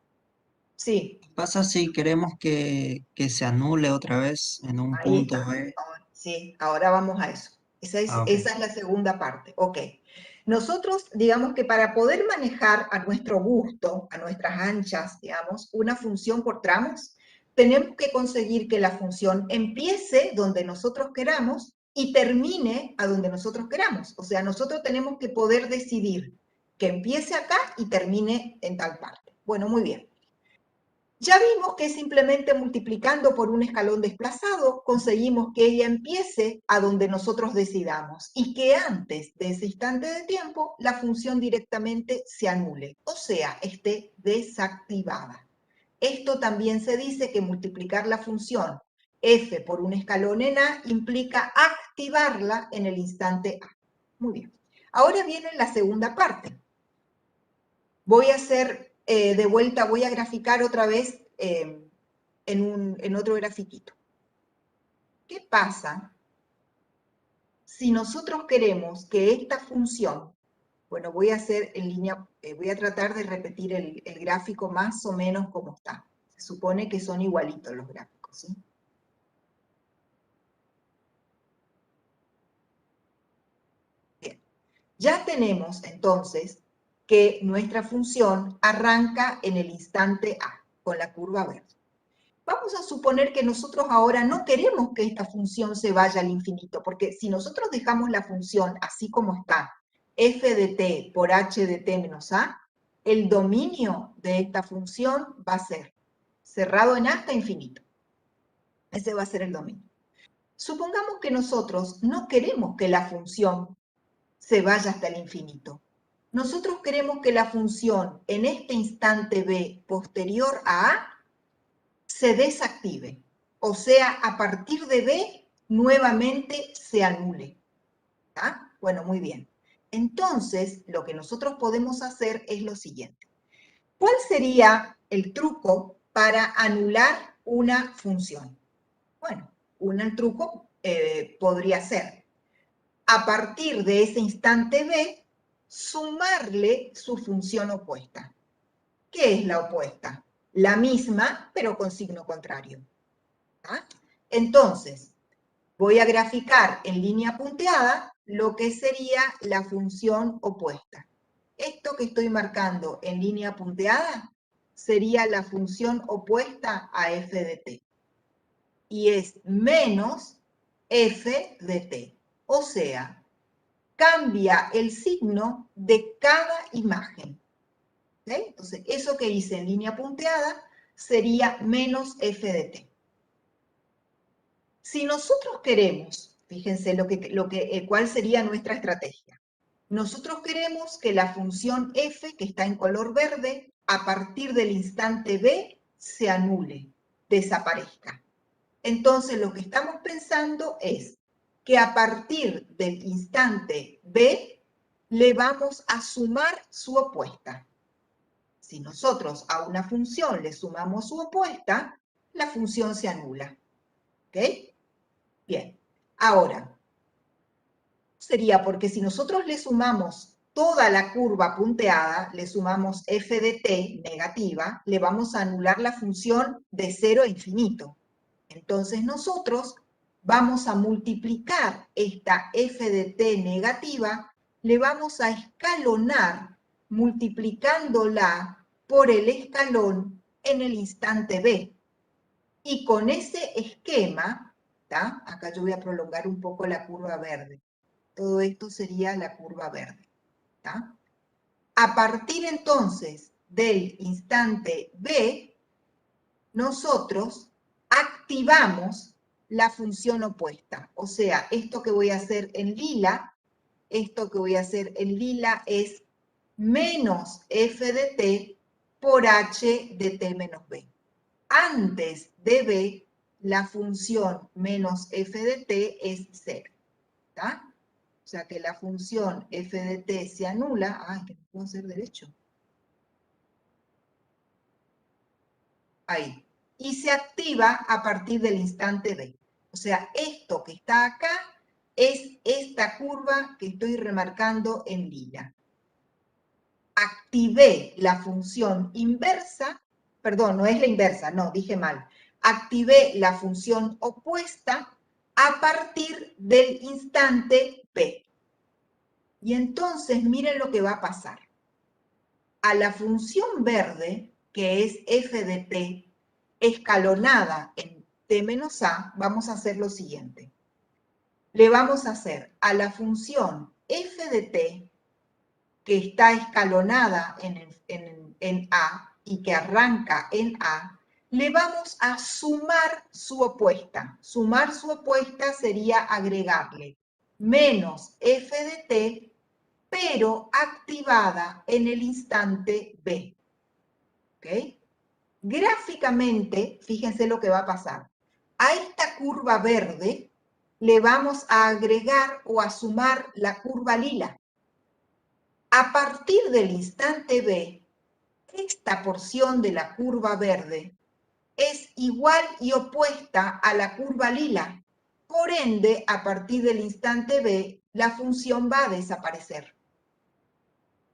Sí. ¿Qué pasa si queremos que se anule otra vez en un Ahí punto está. B? Sí, ahora vamos a eso. Ok. Esa es la segunda parte. Ok. Nosotros, digamos que para poder manejar a nuestro gusto, a nuestras anchas, digamos, una función por tramos, tenemos que conseguir que la función empiece donde nosotros queramos y termine a donde nosotros queramos. O sea, nosotros tenemos que poder decidir que empiece acá y termine en tal parte. Bueno, muy bien. Ya vimos que simplemente multiplicando por un escalón desplazado conseguimos que ella empiece a donde nosotros decidamos y que antes de ese instante de tiempo la función directamente se anule, o sea, esté desactivada. Esto también se dice que multiplicar la función f por un escalón en A implica activarla en el instante A. Muy bien. Ahora viene la segunda parte. Voy a hacer de vuelta, voy a graficar otra vez en otro grafiquito. ¿Qué pasa si nosotros queremos que esta función, bueno, voy a hacer en línea, voy a tratar de repetir el gráfico más o menos como está. Se supone que son igualitos los gráficos, ¿sí? Bien. Ya tenemos entonces que nuestra función arranca en el instante A, con la curva verde. Vamos a suponer que nosotros ahora no queremos que esta función se vaya al infinito, porque si nosotros dejamos la función así como está, f de t por h de t menos a, el dominio de esta función va a ser cerrado en hasta infinito. Ese va a ser el dominio. Supongamos que nosotros no queremos que la función se vaya hasta el infinito. Nosotros queremos que la función en este instante b posterior a a se desactive. O sea, a partir de B, nuevamente se anule. ¿Está? Bueno, muy bien. Entonces, lo que nosotros podemos hacer es lo siguiente. ¿Cuál sería el truco para anular una función? Bueno, el truco podría ser, a partir de ese instante B, sumarle su función opuesta. ¿Qué es la opuesta? La misma, pero con signo contrario. ¿Ah? Entonces, voy a graficar en línea punteada lo que sería la función opuesta. Esto que estoy marcando en línea punteada sería la función opuesta a f de t. Y es menos f de t. O sea, cambia el signo de cada imagen. ¿Sí? Entonces, eso que hice en línea punteada sería menos f de t. Si nosotros queremos, fíjense cuál sería nuestra estrategia. Nosotros queremos que la función f, que está en color verde, a partir del instante B se anule, desaparezca. Entonces lo que estamos pensando es que a partir del instante B le vamos a sumar su opuesta. Si nosotros a una función le sumamos su opuesta, la función se anula. ¿Ok? Bien. Ahora, sería porque si nosotros le sumamos toda la curva punteada, le sumamos f de t negativa, le vamos a anular la función de 0 a infinito. Entonces nosotros vamos a multiplicar esta f de t negativa, le vamos a escalonar multiplicándola por el escalón en el instante b. Y con ese esquema, ¿tá? Acá yo voy a prolongar un poco la curva verde. Todo esto sería la curva verde. ¿Tá? A partir entonces del instante b, nosotros activamos la función opuesta. O sea, esto que voy a hacer en lila, es menos f de t por h de t menos b. Antes de b, la función menos f de t es 0. ¿Tá? O sea que la función f de t se anula. Ay, que no puedo hacer derecho. Ahí. Y se activa a partir del instante b. O sea, esto que está acá es esta curva que estoy remarcando en lila. Activé la función inversa, perdón, no es la inversa, no, dije mal. Activé la función opuesta a partir del instante b. Y entonces miren lo que va a pasar. A la función verde, que es f de t, escalonada en t menos a, vamos a hacer lo siguiente. Le vamos a hacer a la función f de t, que está escalonada en a y que arranca en a, le vamos a sumar su opuesta. Sumar su opuesta sería agregarle menos f de t, pero activada en el instante b. ¿Ok? Gráficamente, fíjense lo que va a pasar. A esta curva verde le vamos a agregar o a sumar la curva lila. A partir del instante b, esta porción de la curva verde es igual y opuesta a la curva lila. Por ende, a partir del instante b, la función va a desaparecer.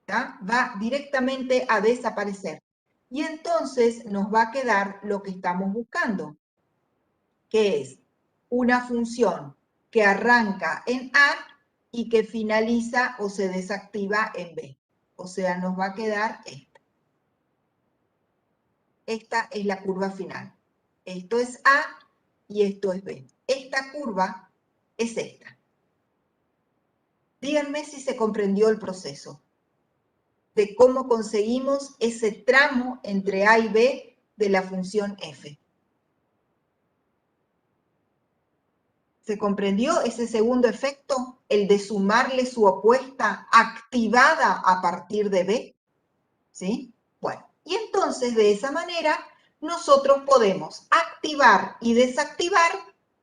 ¿Tá? Va directamente a desaparecer. Y entonces nos va a quedar lo que estamos buscando, que es una función que arranca en A y que finaliza o se desactiva en B. O sea, nos va a quedar esta. Esta es la curva final. Esto es A y esto es B. Esta curva es esta. Díganme si se comprendió el proceso de cómo conseguimos ese tramo entre A y B de la función f. ¿Se comprendió ese segundo efecto? El de sumarle su opuesta activada a partir de B. ¿Sí? Bueno, y entonces de esa manera nosotros podemos activar y desactivar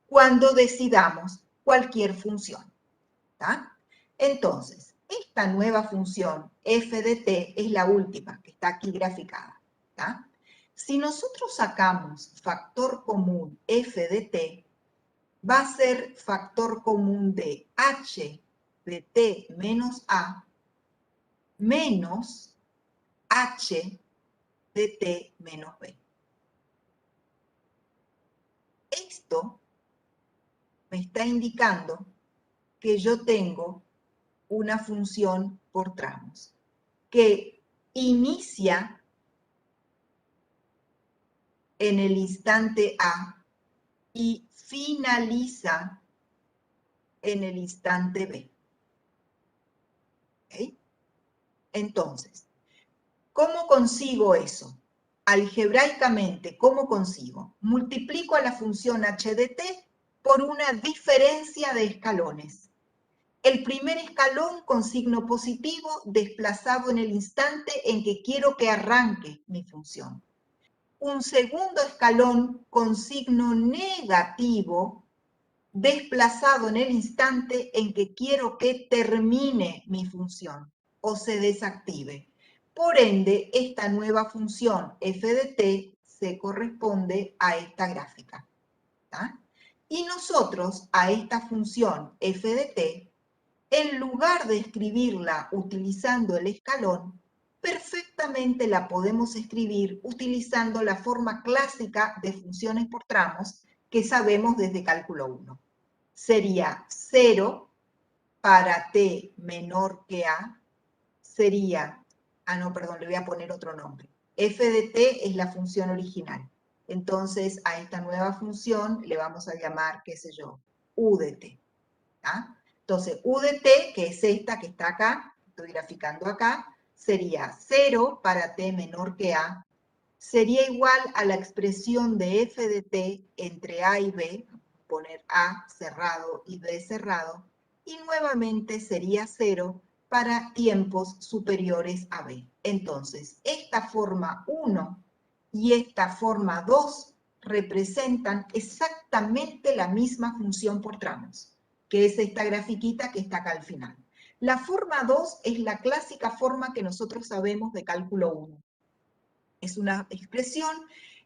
cuando decidamos cualquier función. ¿Tá? Entonces, esta nueva función f de t es la última que está aquí graficada. ¿Tá? Si nosotros sacamos factor común f de t, va a ser factor común de h de t menos a menos h de t menos b. Esto me está indicando que yo tengo una función por tramos, que inicia en el instante A y finaliza en el instante B. ¿Okay? Entonces, ¿cómo consigo eso? Algebraicamente, ¿cómo consigo? Multiplico a la función h de t por una diferencia de escalones. El primer escalón con signo positivo desplazado en el instante en que quiero que arranque mi función. Un segundo escalón con signo negativo desplazado en el instante en que quiero que termine mi función o se desactive. Por ende, esta nueva función f de t se corresponde a esta gráfica. ¿Tá? Y nosotros a esta función f de t, en lugar de escribirla utilizando el escalón, perfectamente la podemos escribir utilizando la forma clásica de funciones por tramos que sabemos desde cálculo 1. Sería 0 para t menor que a, sería, no, perdón, le voy a poner otro nombre. F de t es la función original. Entonces, a esta nueva función le vamos a llamar, qué sé yo, u de t. ¿Tá? Entonces, u de t, que es esta que está acá, estoy graficando acá, sería 0 para t menor que a, sería igual a la expresión de f de t entre a y b, poner a cerrado y b cerrado, y nuevamente sería 0 para tiempos superiores a b. Entonces, esta forma 1 y esta forma 2 representan exactamente la misma función por tramos, que es esta grafiquita que está acá al final. La forma 2 es la clásica forma que nosotros sabemos de cálculo 1. Es una expresión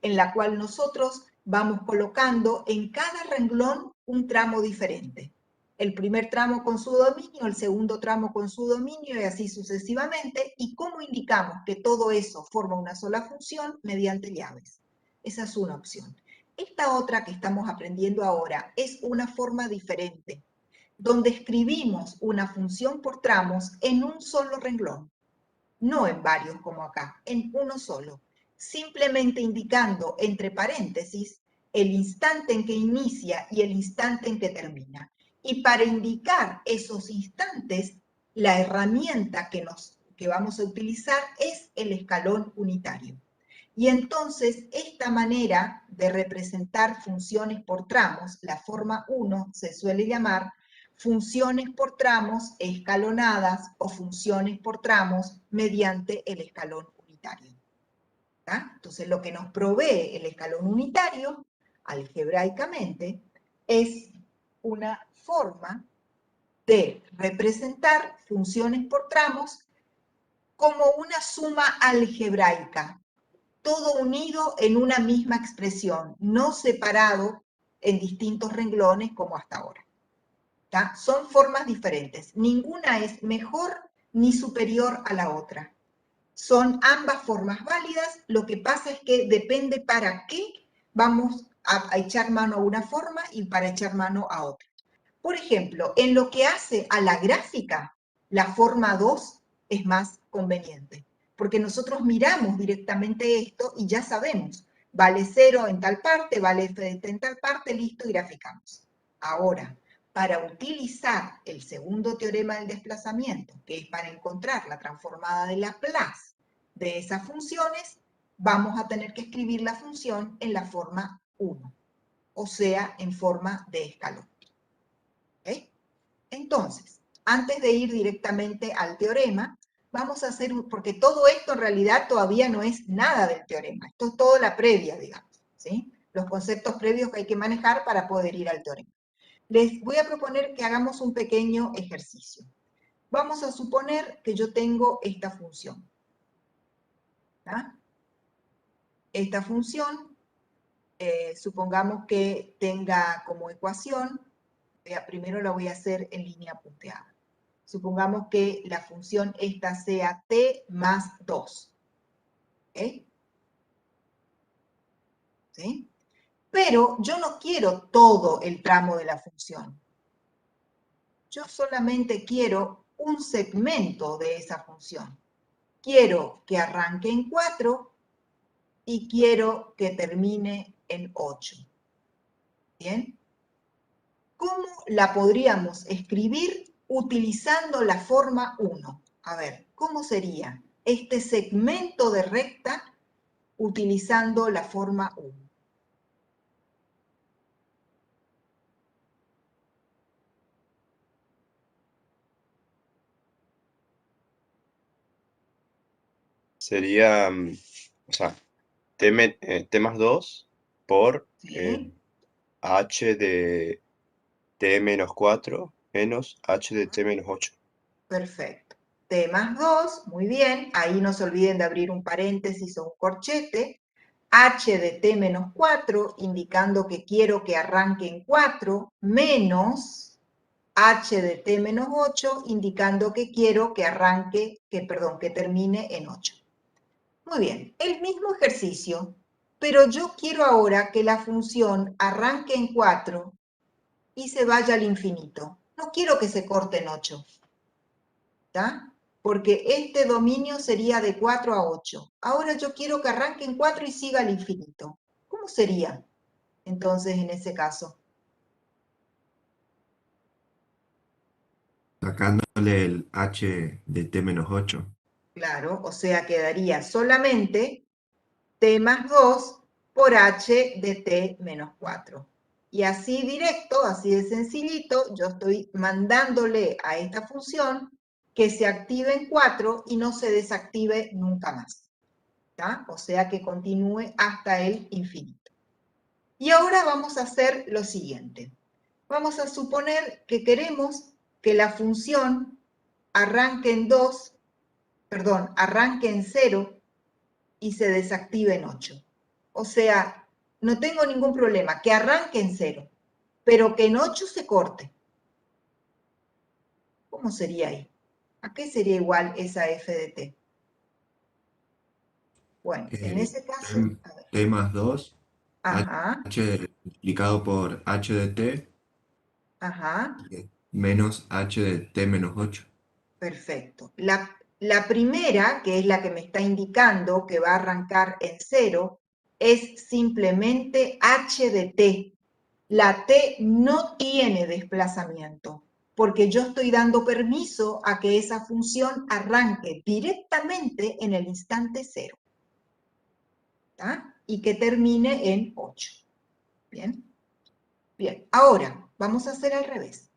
en la cual nosotros vamos colocando en cada renglón un tramo diferente. El primer tramo con su dominio, el segundo tramo con su dominio y así sucesivamente. ¿Y cómo indicamos que todo eso forma una sola función? Mediante llaves. Esa es una opción. Esta otra que estamos aprendiendo ahora es una forma diferente, donde escribimos una función por tramos en un solo renglón. No en varios como acá, en uno solo, simplemente indicando entre paréntesis el instante en que inicia y el instante en que termina. Y para indicar esos instantes, la herramienta que vamos a utilizar es el escalón unitario. Y entonces, esta manera de representar funciones por tramos, la forma 1 se suele llamar funciones por tramos escalonadas o funciones por tramos mediante el escalón unitario. ¿Tá? Entonces, lo que nos provee el escalón unitario, algebraicamente, es una forma de representar funciones por tramos como una suma algebraica, todo unido en una misma expresión, no separado en distintos renglones como hasta ahora. ¿Tá? Son formas diferentes. Ninguna es mejor ni superior a la otra. Son ambas formas válidas, lo que pasa es que depende para qué vamos a echar mano a una forma y para echar mano a otra. Por ejemplo, en lo que hace a la gráfica, la forma 2 es más conveniente, porque nosotros miramos directamente esto y ya sabemos, vale 0 en tal parte, vale f de t en tal parte, listo, y graficamos. Ahora, para utilizar el segundo teorema del desplazamiento, que es para encontrar la transformada de Laplace de esas funciones, vamos a tener que escribir la función en la forma 1, o sea, en forma de escalón. ¿Okay? Entonces, antes de ir directamente al teorema, vamos a hacer, porque todo esto en realidad todavía no es nada del teorema, esto es todo la previa, digamos, ¿sí? Los conceptos previos que hay que manejar para poder ir al teorema. Les voy a proponer que hagamos un pequeño ejercicio. Vamos a suponer que yo tengo esta función. ¿Tá? Esta función, supongamos que tenga como ecuación, primero la voy a hacer en línea punteada. Supongamos que la función esta sea t más 2. ¿Okay? ¿Sí? Pero yo no quiero todo el tramo de la función. Yo solamente quiero un segmento de esa función. Quiero que arranque en 4 y quiero que termine en 8. ¿Bien? ¿Cómo la podríamos escribir utilizando la forma 1? A ver, ¿cómo sería este segmento de recta utilizando la forma 1? sería, o sea, t más 2 por ¿Sí? h de t menos 4 menos h de t menos 8. Perfecto. T más 2, muy bien. Ahí no se olviden de abrir un paréntesis o un corchete. H de t menos 4, indicando que quiero que arranque en 4, menos H de t menos 8, indicando que quiero que arranque, que termine en 8. Muy bien, el mismo ejercicio, pero yo quiero ahora que la función arranque en 4 y se vaya al infinito. No quiero que se corte en 8. ¿Está? Porque este dominio sería de 4 a 8. Ahora yo quiero que arranque en 4 y siga al infinito. ¿Cómo sería entonces en ese caso? Sacándole el h de t menos 8. Claro, o sea, quedaría solamente t más 2 por h de t menos 4. Y así directo, así de sencillito, yo estoy mandándole a esta función que se active en 4 y no se desactive nunca más. ¿Está? O sea que continúe hasta el infinito. Y ahora vamos a hacer lo siguiente. Vamos a suponer que queremos que la función arranque en 0 y se desactive en 8. O sea, no tengo ningún problema, que arranque en 0, pero que en 8 se corte. ¿Cómo sería ahí? ¿A qué sería igual esa f de t? Bueno, en ese caso, a ver. T más 2, Ajá, h multiplicado por h de t ajá, menos h de t menos 8. perfecto. La primera, que es la que me está indicando que va a arrancar en 0, es simplemente h de t. La t no tiene desplazamiento, porque yo estoy dando permiso a que esa función arranque directamente en el instante 0. ¿Está? Y que termine en 8. ¿Bien? Bien, ahora vamos a hacer al revés.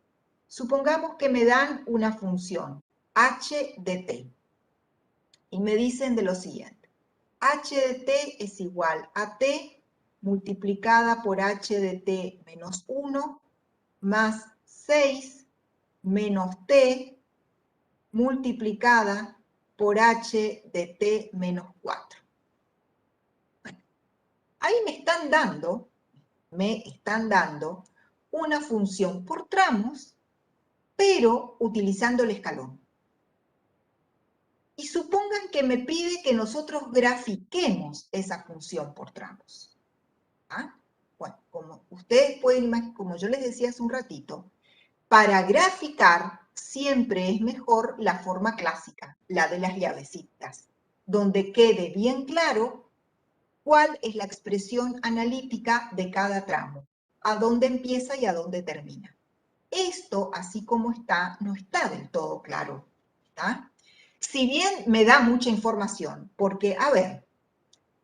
Supongamos que me dan una función, h de t, y me dicen de lo siguiente. H de t es igual a t multiplicada por h de t menos 1 más 6 menos t multiplicada por h de t menos 4. Bueno, ahí me están dando una función por tramos, pero utilizando el escalón. Y supongan que me pide que nosotros grafiquemos esa función por tramos. ¿Ah? Bueno, como ustedes pueden imaginar, como yo les decía hace un ratito, para graficar siempre es mejor la forma clásica, la de las llavecitas, donde quede bien claro cuál es la expresión analítica de cada tramo, a dónde empieza y a dónde termina. Esto, así como está, no está del todo claro. ¿Está? Si bien me da mucha información, porque, a ver,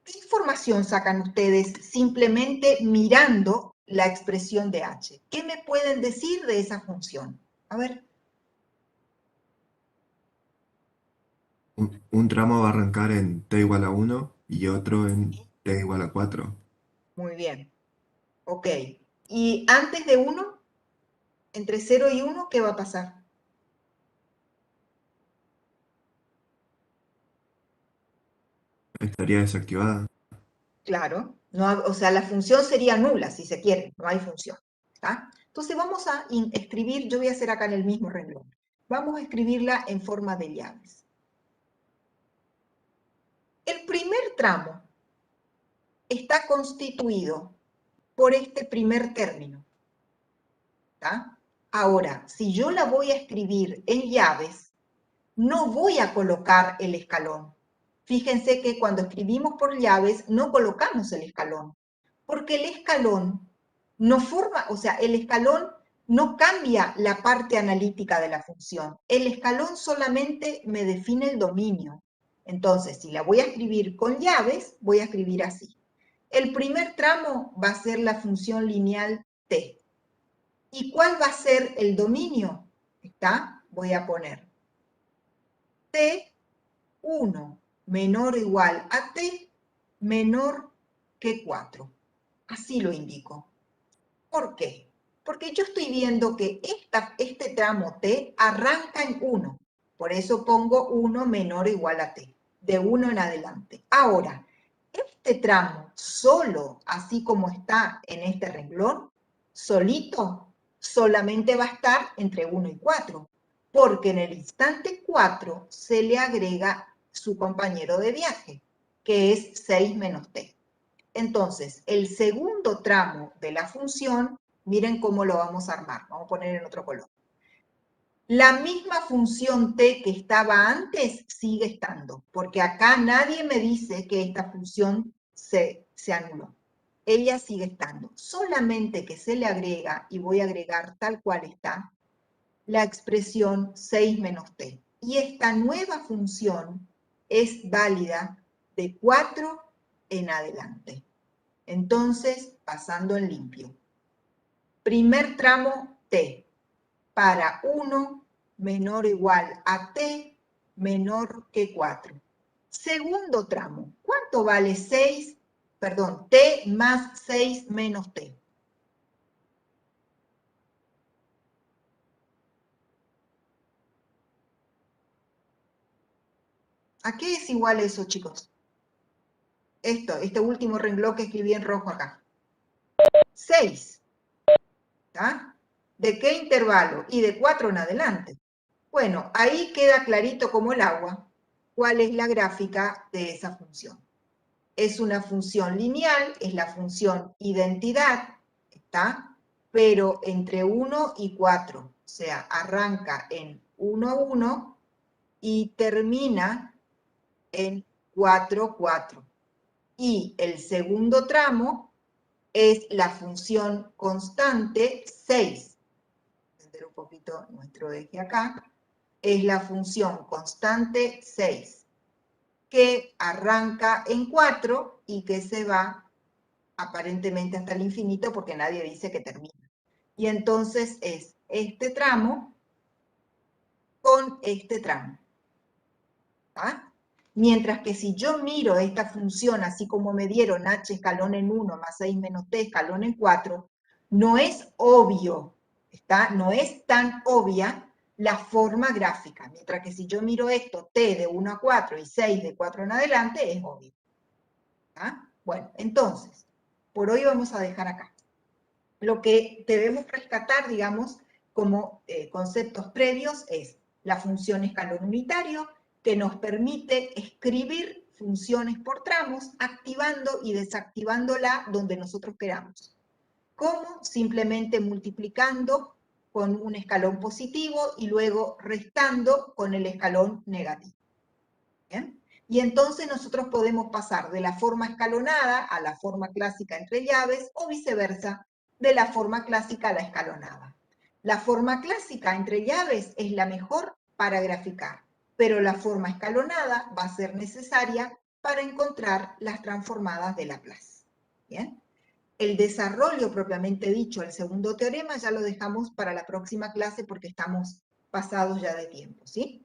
¿qué información sacan ustedes simplemente mirando la expresión de h? ¿Qué me pueden decir de esa función? A ver. Un tramo va a arrancar en t igual a 1 y otro en t igual a 4. Muy bien. Ok. ¿Y antes de 1? Entre 0 y 1, ¿qué va a pasar? Estaría desactivada. Claro. No, o sea, la función sería nula, si se quiere. No hay función. ¿Está? Entonces vamos a escribir, yo voy a hacer acá en el mismo renglón. Vamos a escribirla en forma de llaves. El primer tramo está constituido por este primer término. ¿Está? Ahora, si yo la voy a escribir en llaves, no voy a colocar el escalón. Fíjense que cuando escribimos por llaves no colocamos el escalón, porque el escalón no forma, o sea, el escalón no cambia la parte analítica de la función. El escalón solamente me define el dominio. Entonces, si la voy a escribir con llaves, voy a escribir así. El primer tramo va a ser la función lineal t. ¿Y cuál va a ser el dominio? ¿Está? Voy a poner t1 menor o igual a t menor que 4. Así lo indico. ¿Por qué? Porque yo estoy viendo que este tramo t arranca en 1. Por eso pongo 1 menor o igual a t, de 1 en adelante. Ahora, este tramo solo, así como está en este renglón, solito, solamente va a estar entre 1 y 4, porque en el instante 4 se le agrega su compañero de viaje, que es 6 menos t. Entonces, el segundo tramo de la función, miren cómo lo vamos a armar. Vamos a poner en otro color. La misma función t que estaba antes sigue estando, porque acá nadie me dice que esta función se anuló. Ella sigue estando, solamente que se le agrega, y voy a agregar tal cual está, la expresión 6 menos t. Y esta nueva función es válida de 4 en adelante. Entonces, pasando en limpio. Primer tramo t, para 1 menor o igual a t menor que 4. Segundo tramo, ¿cuánto vale 6? Perdón, t más 6 menos t. ¿A qué es igual eso, chicos? Este último renglón que escribí en rojo acá. 6. ¿Está? ¿De qué intervalo? Y de 4 en adelante. Bueno, ahí queda clarito como el agua cuál es la gráfica de esa función. Es una función lineal, es la función identidad, ¿está? Pero entre 1 y 4, o sea, arranca en 1, 1 y termina en 4, 4. Y el segundo tramo es la función constante 6. Voy a meter un poquito nuestro eje acá. Es la función constante 6, que arranca en 4 y que se va aparentemente hasta el infinito porque nadie dice que termina. Y entonces es este tramo con este tramo. ¿Ah? Mientras que si yo miro esta función así como me dieron h escalón en 1 más 6 menos t escalón en 4, no es obvio, ¿está? No es tan obvia la forma gráfica. Mientras que si yo miro esto, t de 1 a 4 y 6 de 4 en adelante, es obvio. ¿Ah? Bueno, entonces, por hoy vamos a dejar acá. Lo que debemos rescatar, digamos, como conceptos previos es la función escalón unitario, que nos permite escribir funciones por tramos, activando y desactivándola donde nosotros queramos. ¿Cómo? Simplemente multiplicando con un escalón positivo y luego restando con el escalón negativo. ¿Bien? Y entonces nosotros podemos pasar de la forma escalonada a la forma clásica entre llaves o viceversa, de la forma clásica a la escalonada. La forma clásica entre llaves es la mejor para graficar, pero la forma escalonada va a ser necesaria para encontrar las transformadas de Laplace. ¿Bien? El desarrollo propiamente dicho, el segundo teorema, ya lo dejamos para la próxima clase porque estamos pasados ya de tiempo, ¿sí?